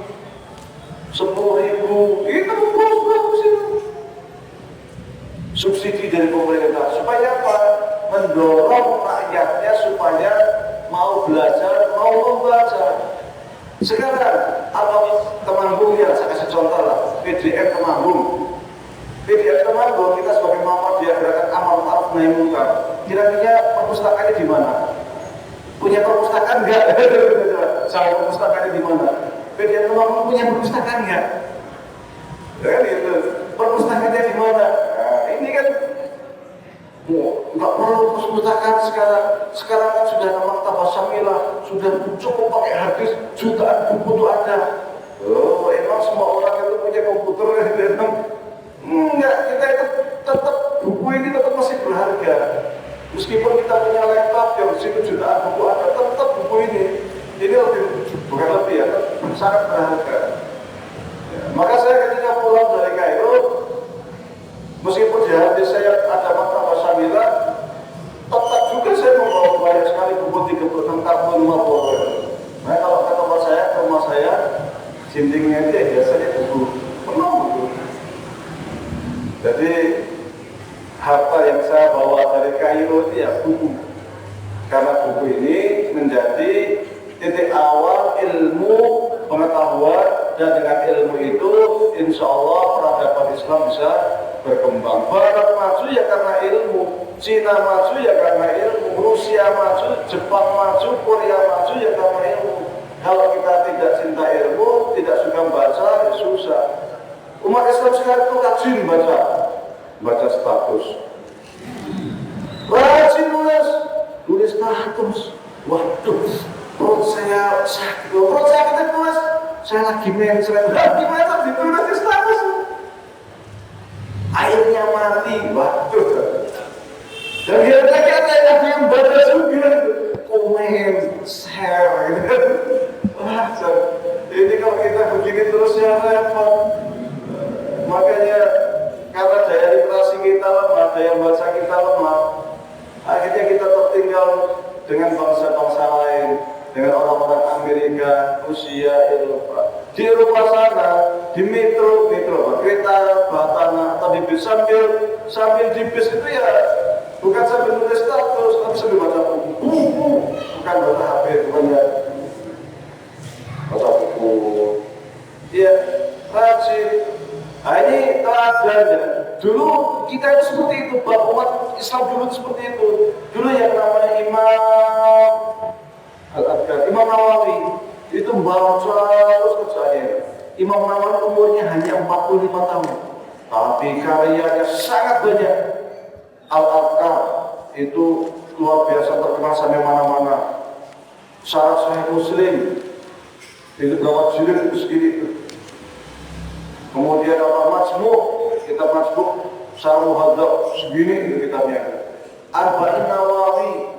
A: 10.000. Itu bagus itu. Subsidi dari pemerintah supaya apa? Mendorong rakyatnya supaya mau belajar, mau membaca. Sekarang Temanggung ya, saya kasih contoh lah, PDF Temanggung. PDF Temanggung kita sebagai Muhammadiyah Gerakan Amal Ma'ruf Nahi Munkar. Kira-kira perpustakaannya di mana? Punya perpustakaan enggak? Saya perpustakaannya di mana? PDF Temanggung punya perpustakaan enggak? Ya kan itu. Perpustakaannya di mana? Nah, ini kan nggak perlu perpustakaan sekarang. Sekarang kan sudah ada Maktabah Syamilah, sudah cukup pakai hadis, jutaan buku itu ada. Oh, emang semua orang itu punya komputer memang? Enggak, kita itu tetap buku ini tetap masih berharga. Meskipun kita punya laptop yang di situ jutaan buku ada, tetap buku ini lebih, bukan lebih ya, sangat berharga. Ya, maka saya ketika pulang dari Kairo, meskipun di hati saya ada makna Samila, tetap juga saya membawa banyak sekali buku 36 kartu 50. Nah kalau ke tempat saya, ke rumah saya, dindingnya itu ya biasanya buku penuh buku. Jadi harta yang saya bawa dari Kairo itu ya buku. Karena buku ini menjadi titik awal ilmu pengetahuan, dan dengan ilmu itu insya Allah peradaban Islam bisa berkembang. Barat maju ya karena ilmu, Cina maju ya karena ilmu, Rusia maju, Jepang maju, Korea maju ya karena ilmu. Kalau kita tidak cinta ilmu, tidak suka baca, ya susah. Umat Islam sekarang itu rajin baca status, rajin tulis status. Waduh, perut saya sakit, tulis, saya lagi mencret, gimana ditulis di status? Airnya mati, waduh. Dan kira-kira ada yang baca juga, komen, share, gitu. Wah, ini kalau kita begini terus ya repot. Makanya karena daya literasi kita lemah, daya baca kita lemah, akhirnya kita tertinggal dengan bangsa-bangsa lain, dengan orang-orang Amerika, Rusia, Eropa. Di Eropa sana, di metro, kereta, batana, atau di bis, sambil di bis itu ya bukan sambil nulis status, tapi sambil baca buku, bukan baca HP, bukan ya baca buku. Ya, rajin. Nah ini teladannya. Dulu kita itu seperti itu, umat Islam dulu seperti itu. Dulu yang namanya Imam Nawawi itu baca terus kerjanya. Imam Nawawi umurnya hanya 45 tahun, tapi karyanya sangat banyak. Al-Adkar itu luar biasa terkenal sampai mana-mana. Syarah Sahih Muslim itu berapa jilid itu segini. Kemudian Majmu', kitab Majmu', Syarah Muhadzab segini itu kitabnya. Arba'in Nawawi,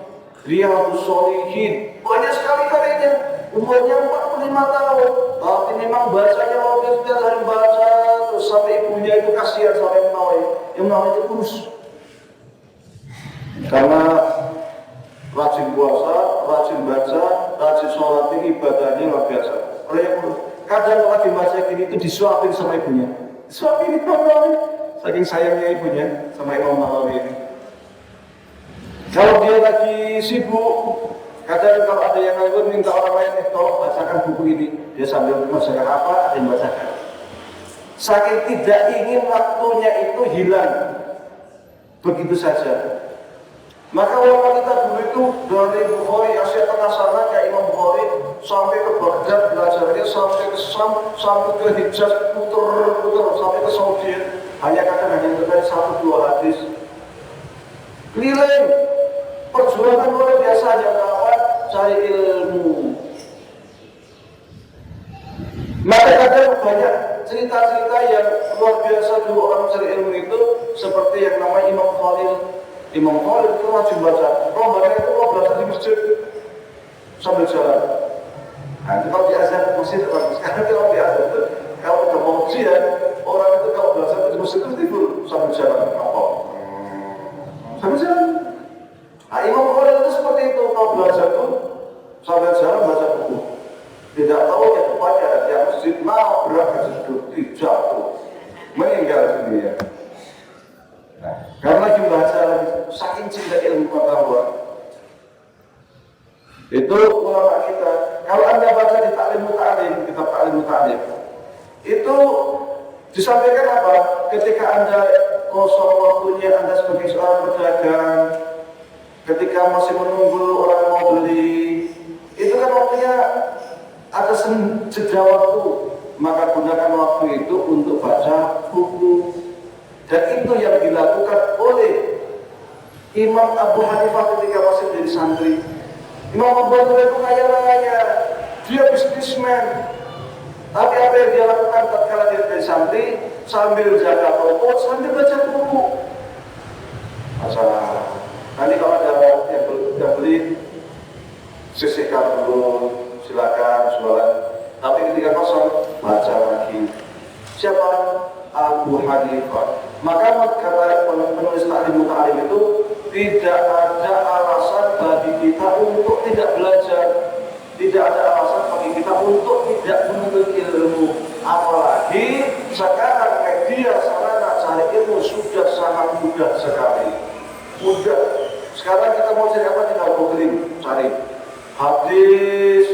A: Riyadhus Shalihin, banyak sekali karyanya. Umurnya 45 tahun, tapi memang bacanya waktu itu setiap hari baca, terus sampai ibunya itu kasihan sama Imam Nawawi. Imam Nawawi itu kurus. Karena rajin puasa, rajin baca, rajin sholat, ibadahnya luar biasa. Kadang lagi baca gini itu disuapin sama ibunya. Disuapin Imam Nawawi, saking sayangnya ibunya sama Imam Nawawi ini. Kalau dia lagi sibuk, kadang kalau ada yang nganggur minta orang lain tolong bacakan buku ini. Dia sambil membacakan apa, ada yang bacakan. Saking tidak ingin waktunya itu hilang begitu saja. Maka ulama kita dulu itu dari Bukhari, Asia Tengah sana kayak Imam Bukhari, sampai ke Baghdad belajarnya, sampai ke Syam, sampai ke Hijaz, puter sampai ke Saudi. Hanya terkait 1-2 hadis. Keliling, perjuangan luar biasa yang dapat cari ilmu. Maka kadang banyak cerita-cerita yang luar biasa dulu orang cari ilmu itu, seperti yang namanya Imam Khalil. Imam Khalil itu wajib baca. Rombongan itu kalau belajar di masjid sambil jalan. Nah, itu kalau di azan masjid bagus. Karena kalau di azan itu, kalau udah mau ujian, orang itu kalau belajar di masjid itu tidur sambil jalan. Apa? Sambil jalan. Nah, Imam Khalil itu seperti itu. Kalau belajar itu sambil jalan baca buku. Tidak tahu ya depannya ada yang masjid nabrak duduk jatuh, meninggal dunia. Nah, karena lagi baca lagi, saking cinta ilmu pengetahuan. Itu ulama kita. Kalau Anda baca di Ta'lim Muta'alim, kitab Ta'lim Muta'alim, itu disampaikan apa? Ketika Anda kosong waktunya, Anda sebagai seorang pedagang, ketika masih menunggu orang mau beli, itu kan waktunya ada jeda waktu. Maka gunakan waktu itu untuk baca buku. Dan itu yang dilakukan oleh Imam Abu Hanifah ketika masih menjadi santri. Imam Abu Hanifah itu kaya raya, dia bisnismen. Tapi apa yang dia lakukan tatkala dia menjadi santri, sambil jaga toko, sambil baca buku. Masalah. Nanti kalau ada yang beli, sisihkan dulu, silakan jualan. Tapi ketika kosong, baca lagi. Siapa? Abu Hanifah. Maka kata penulis Ta'lim Muta'alim itu, tidak ada alasan bagi kita untuk tidak belajar. Tidak ada alasan bagi kita untuk tidak menuntut ilmu. Apalagi sekarang media sarana cari ilmu sudah sangat mudah sekali. Mudah. Sekarang kita mau cari apa, tinggal googling, cari hadis,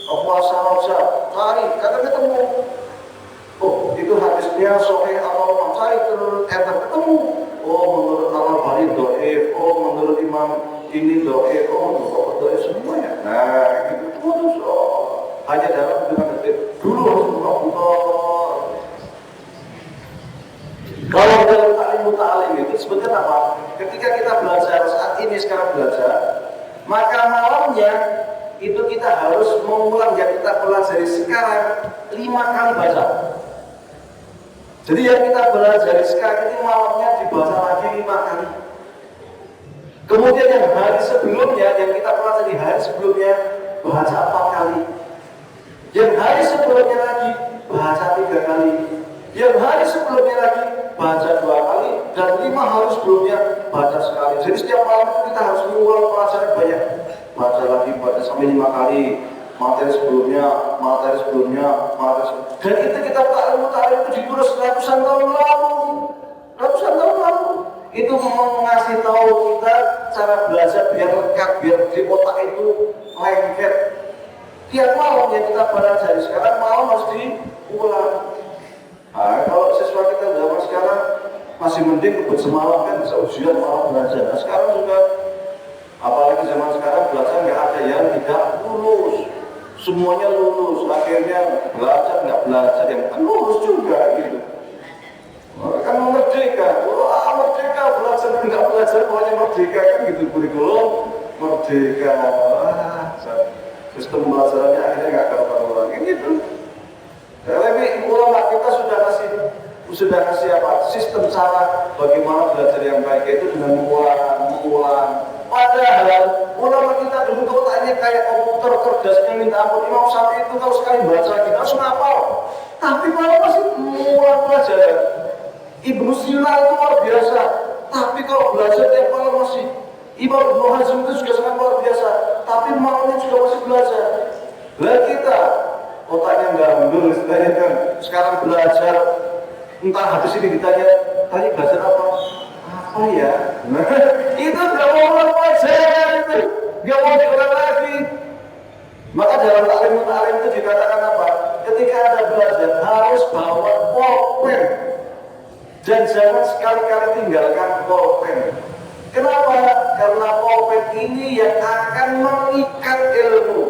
A: puasa roja, cari, kadang ketemu. Oh, itu hadisnya sahih atau cari terus ketemu. Oh, menurut Al-Albani dhaif, oh menurut Imam ini dhaif, oh menurut dhaif semuanya. Nah, itu terus hanya dalam dengan detik. Dulu harus buka-buka. Kalau dalam Ta'lim Muta'alim itu sebetulnya apa? Ketika kita belajar saat ini sekarang belajar, maka malamnya itu kita harus mengulang yang kita pelajari sekarang 5 kali baca. Jadi yang kita belajar sekarang ini malamnya dibaca lagi 5 kali. Kemudian yang hari sebelumnya, yang kita pelajari hari sebelumnya, baca 4 kali. Yang hari sebelumnya lagi, baca 3 kali. Yang hari sebelumnya lagi, baca 2 kali. Dan 5 hari sebelumnya, baca sekali. Jadi setiap malam itu kita harus mengulang pelajaran banyak. Baca lagi, baca sampai 5 kali. Materi sebelumnya. Dan itu kita Ta'lim itu ditulis ratusan tahun lalu. Itu mengasih tahu kita cara belajar biar lekat, biar di otak itu lengket. Tiap malam yang kita belajar sekarang malam harus diulang. Nah, kalau siswa kita zaman sekarang masih mending ikut semalam kan bisa ujian malam belajar. Nah, sekarang juga apalagi zaman sekarang belajar nggak ada yang tidak lulus. Semuanya lulus, akhirnya belajar nggak belajar yang lulus juga gitu. Kan merdeka, merdeka belajar nggak belajar pokoknya merdeka kan gitu, kurikulum merdeka. Sistem belajarannya akhirnya nggak karuan kan gitu. Tapi ulama kita sudah kasih apa? Sistem cara bagaimana belajar yang baik itu dengan mengulang. Padahal ulama kita dulu kalau tanya kayak komputer cerdasnya minta ampun. Imam Syafi'i itu kalau sekali baca kita harus ngapal. Tapi kalau masih mengulang pelajaran, Ibnu Sina itu luar biasa. Tapi kalau belajar tiap malam masih. Imam Ibnu Hazm itu juga sangat luar biasa. Tapi malamnya juga masih belajar. Lah kita otaknya nggak mundur, istilahnya kan. Sekarang belajar, entah habis ini ditanya, tadi belajar apa? Apa ya? Nah, itu nggak mau ulang pelajaran itu, nggak mau diulang lagi. Maka dalam Ta'lim Muta'alim itu dikatakan apa? Ketika Anda belajar harus bawa pulpen dan jangan sekali-kali tinggalkan pulpen. Kenapa? Karena pulpen ini yang akan mengikat ilmu.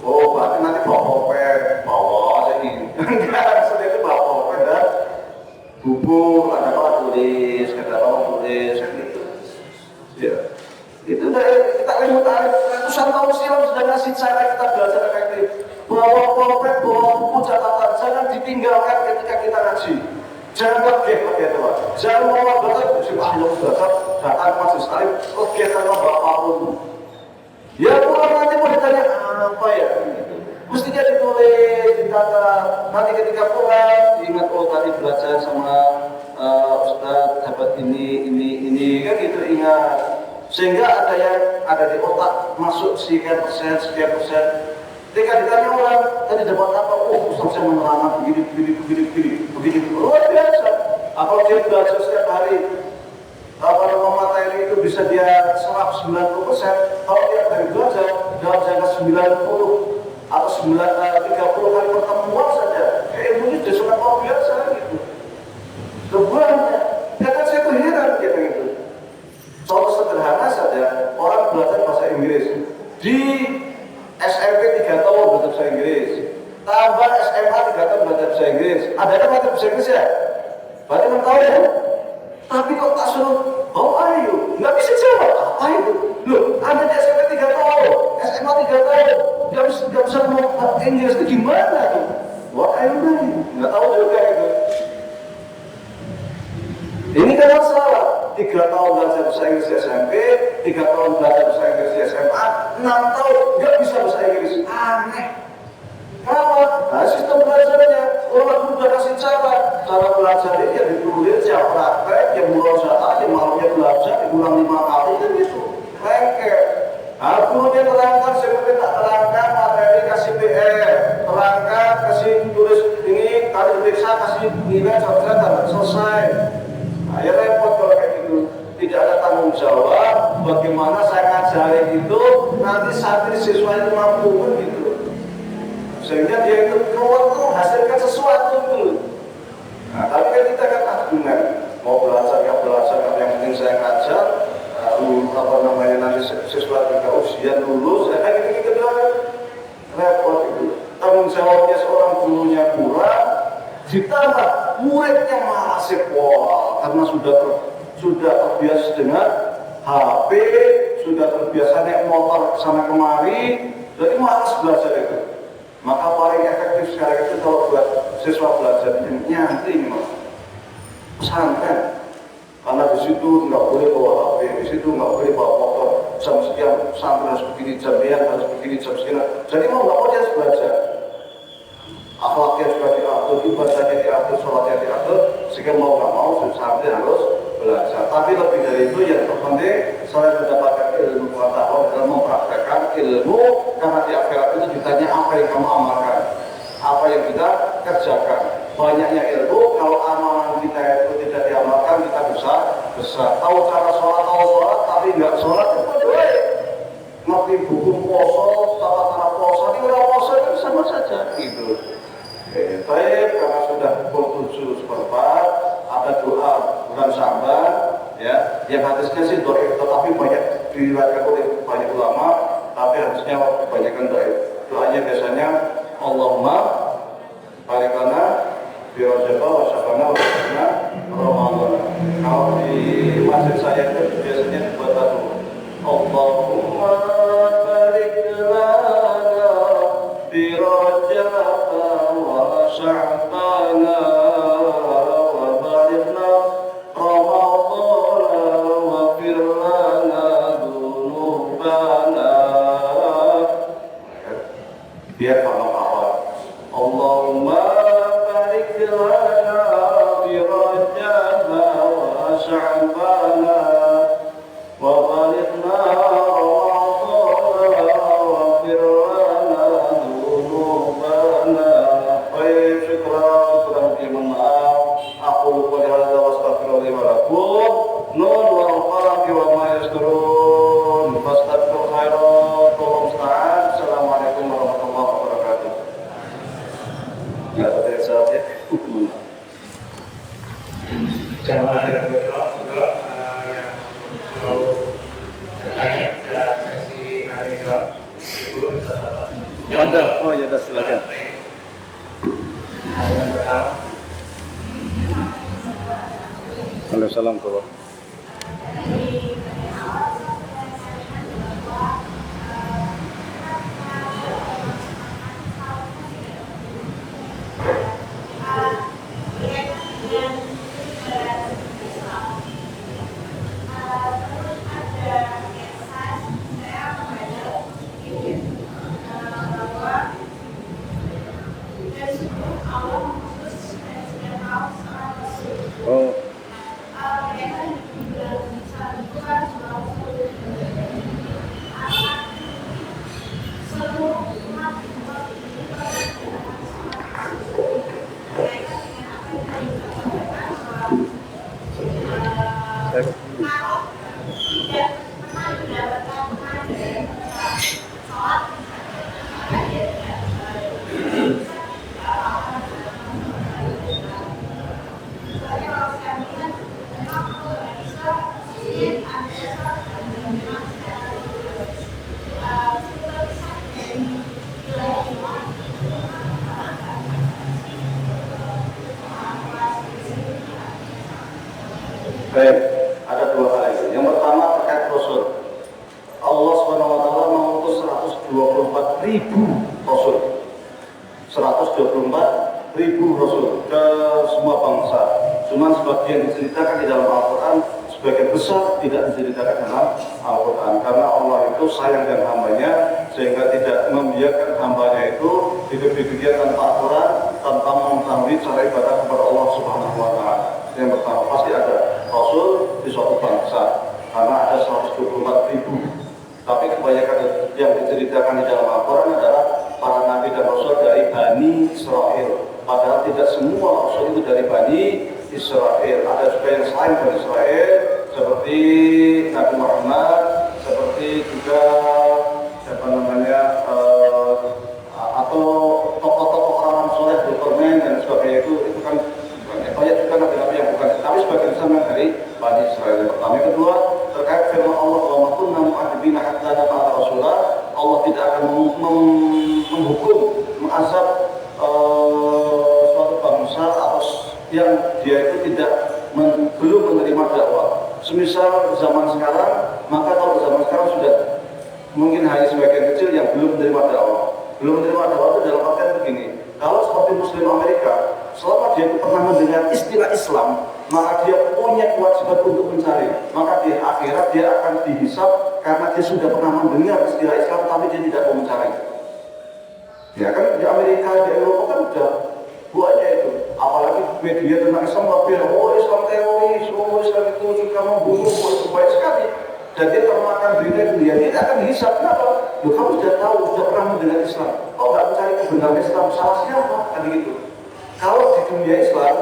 A: Oh, berarti nanti bawa pulpen, bawa jadi enggak, sudah itu bawa pulpen dan buku, ada apa tulis, kan gitu. Ya, itu dari kita ilmu tarif ratusan tahun silam sudah ngasih cara kita belajar efektif. Bawa pulpen, bawa buku catatan, jangan ditinggalkan ketika kita ngaji. Jangan pakai itu, Pak. Jangan bawa baca, belum baca, datang masih sekali, oke sama bapakmu. Ya pulang nanti mau ditanya apa ya? Mestinya ditulis, ditata. Nanti ketika pulang, ingat oh tadi belajar sama Ustaz dapat ini kan gitu ingat. Sehingga ada yang ada di otak masuk sekian persen. Ketika ditanya orang tadi dapat apa? Oh Ustaz saya menerangkan begini. Luar biasa. Apalagi dia belajar setiap hari. Kalau materi itu bisa dia serap 90%, kalau dia dari belajar dalam jangka 90 atau 30 kali pertemuan saja, ilmunya sudah sangat luar biasa gitu. Kebanyakan, kadang saya tuh heran gitu. Contoh sederhana saja, orang belajar bahasa Inggris di SMP 3 tahun belajar bahasa Inggris, tambah SMA 3 tahun belajar bahasa Inggris. Ada belajar bahasa Inggris ya? Berarti 6 tahun ya? Tapi kok tak suruh, how are you? Nggak bisa jawab, apa itu? Loh, Anda di SMP 3 tahun, SMA 3 tahun, nggak bisa ngomong Inggris itu gimana tuh? What are you doing? Nggak tahu juga itu. Ini kan masalah, 3 tahun belajar bahasa Inggris di SMP, 3 tahun belajar bahasa Inggris di SMA, 6 tahun nggak bisa bahasa Inggris, aneh. Kenapa? Nah, sistem belajarnya orang sudah kasih cara belajar ini yang ditulis, yang praktek, yang murojaah, yang malamnya belajar, diulang 5 kali kan gitu. Lengket. Nah, gurunya terangkan, seperti tak terangkan, materi kasih PR, terangkan, kasih tulis ini, kali periksa, kasih nilai, dan selesai. Nah, ya repot kalau kayak gitu. Tidak ada tanggung jawab, bagaimana saya ngajarin itu, nanti santri siswa itu mampu kan gitu. Sehingga dia itu keluar tuh menghasilkan sesuatu itu. Nah, tapi kan kita kan argumen, mau belajar, yang penting saya ngajar, nanti siswa juga ujian lulus, kayak gitu doang. Repot itu. Tanggung jawabnya seorang gurunya kurang, ditambah muridnya malah sekolah karena sudah terbiasa dengan HP, sudah terbiasa naik motor kesana kemari, jadi malas belajar itu. Maka paling efektif sekarang itu kalau buat siswa belajar nyantri memang pesantren, karena di situ nggak boleh bawa HP, di situ nggak boleh bawa motor, jam sekian santri harus begini, jam sekian, jadi mau nggak mau dia harus belajar. Akhlaknya juga diatur, ibadahnya diatur, sholatnya diatur, sehingga mau nggak mau santri harus belajar. Tapi lebih dari itu yang terpenting selain mendapatkan ilmu pengetahuan dan mempraktekkan ilmu, karena di akhirat itu ditanya apa yang kamu amalkan, apa yang kita kerjakan. Banyaknya ilmu, kalau amalan kita itu tidak diamalkan, kita bisa tahu cara sholat, tapi nggak sholat itu boleh. Ngerti hukum poso, cara poso, ini orang poso itu sama saja gitu. Baik, karena sudah pukul 7:04, ada doa bulan Sya'ban, ya, yang hadisnya sih doa, tetapi banyak diriwayatkan oleh banyak ulama, tapi hadisnya kebanyakan doa. Doanya biasanya Allahumma barik lana fi Rajab wa Sya'ban wa Ramadan. Kalau di masjid saya itu biasanya dibuat lagu Allahumma barik lana fi Rajab wa Sya'ban wa barikhna Ramadan wa fir lana dzunubana. Biar kalau apa? Allahumma barik lana fi Rajab wa Sya'ban wa barikhna Ramadan wa fir lana dzunubana. Baik, syukur maaf. Aku lupa dihadap wastaghfirullahi wa lakum. Nun wal qalami wa ma yasturun. Fastaghfir khairan. Tolong musta'an. Assalamualaikum warahmatullahi wabarakatuh. Enggak ada yang salah ya.
C: Jangan ada berdoa kalau ada sesi hari doa ibu
A: Ada. Oh ya, dah silakan. Waalaikumsalam. Oh. Baik, ada dua hal ini. Yang pertama terkait Rasul. Allah SWT mengutus 124.000 Rasul. 124.000 Rasul ke semua bangsa. Cuman sebagian diceritakan di dalam Al-Quran, sebagian besar tidak diceritakan dalam Al-Quran. Karena Allah itu sayang dengan hambanya, sehingga tidak membiarkan membiarkan hambanya itu hidup-hidup dia tanpa aturan, tanpa mengetahui cara ibadah kepada Allah Subhanahu wa Ta'ala. Yang pertama, pasti ada Rasul di suatu bangsa, karena ada 124.000. Tapi kebanyakan yang diceritakan di dalam Al-Quran adalah para nabi dan Rasul dari Bani Israel. Padahal tidak semua Rasul itu dari Bani Israel. Ada juga yang selain Bani Israel, seperti Nabi Muhammad, seperti juga atau tokoh-tokoh orang soleh, Zulkarnain dan sebagainya itu kan banyak juga nabi-nabi yang bukan, tapi sebagian besar dari Bani Israel. Yang pertama, yang kedua terkait firman Allah bahwa kunna mu'adzibina hatta nab'atha rasula, Allah tidak akan menghukum, mengazab suatu bangsa atau yang dia itu belum menerima dakwah. Semisal zaman sekarang, maka kalau zaman sekarang sudah mungkin hanya sebagian kecil yang belum menerima dakwah. Belum menerima dakwah itu dalam artian begini, kalau seperti Muslim Amerika, selama dia pernah mendengar istilah Islam, maka dia punya kewajiban untuk mencari. Maka di akhirat dia akan dihisab karena dia sudah pernah mendengar istilah Islam, tapi dia tidak mau mencari. Ya kan di Amerika, di Eropa kan sudah buahnya itu. Apalagi media tentang Islam, oh Islam teroris, oh Islam itu suka membunuh, itu baik sekali. Dan dia termakan berita itu, dia tidak akan dihisab. Kenapa? Loh, kamu sudah tahu, sudah pernah mendengar Islam, kok nggak mencari kebenaran Islam, salah siapa? Kan gitu. Kalau di dunia Islam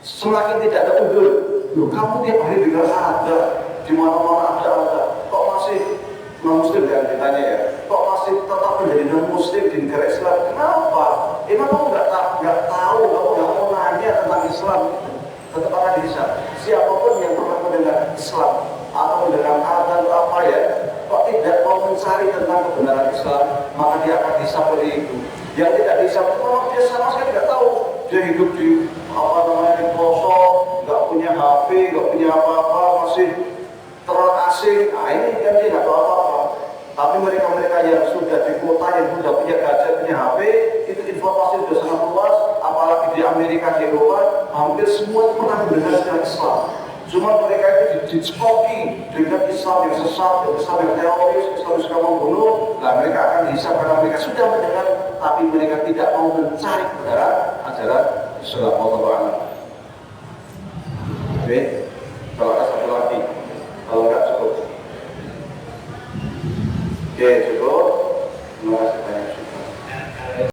A: semakin tidak ada undur, loh kamu tiap hari dengar ada, di mana-mana ada, kok masih non-muslim yang ditanya ya, kok masih tetap menjadi non-muslim di negara Islam? Kenapa? Emang kamu nggak tahu, kamu nggak mau nanya tentang Islam? Tetap akan dihisab. Siapapun yang pernah mendengar Islam atau mendengar ada apa ya, kok tidak mau mencari tentang kebenaran Islam, maka dia akan dihisab seperti itu. Yang tidak dihisab itu memang dia sama sekali nggak tahu. Dia hidup di di pelosok, nggak punya HP, nggak punya apa-apa, masih terasing. Nah ini kan dia nggak tahu apa-apa. Tapi mereka-mereka yang sudah di kota, yang sudah punya gadget, punya HP, itu informasi sudah sangat luas. Apalagi di Amerika, di Eropa, hampir semua pernah mendengar istilah Islam. Cuma mereka itu dicekoki dengan Islam yang sesat, Islam yang teroris, Islam yang suka membunuh. Nah mereka akan dihisab karena mereka sudah mendengar, tapi mereka tidak mau mencari kebenaran ajaran Islam. Allah. Oke, kalau ada satu lagi, kalau nggak cukup. Oke, cukup. Terima kasih banyak.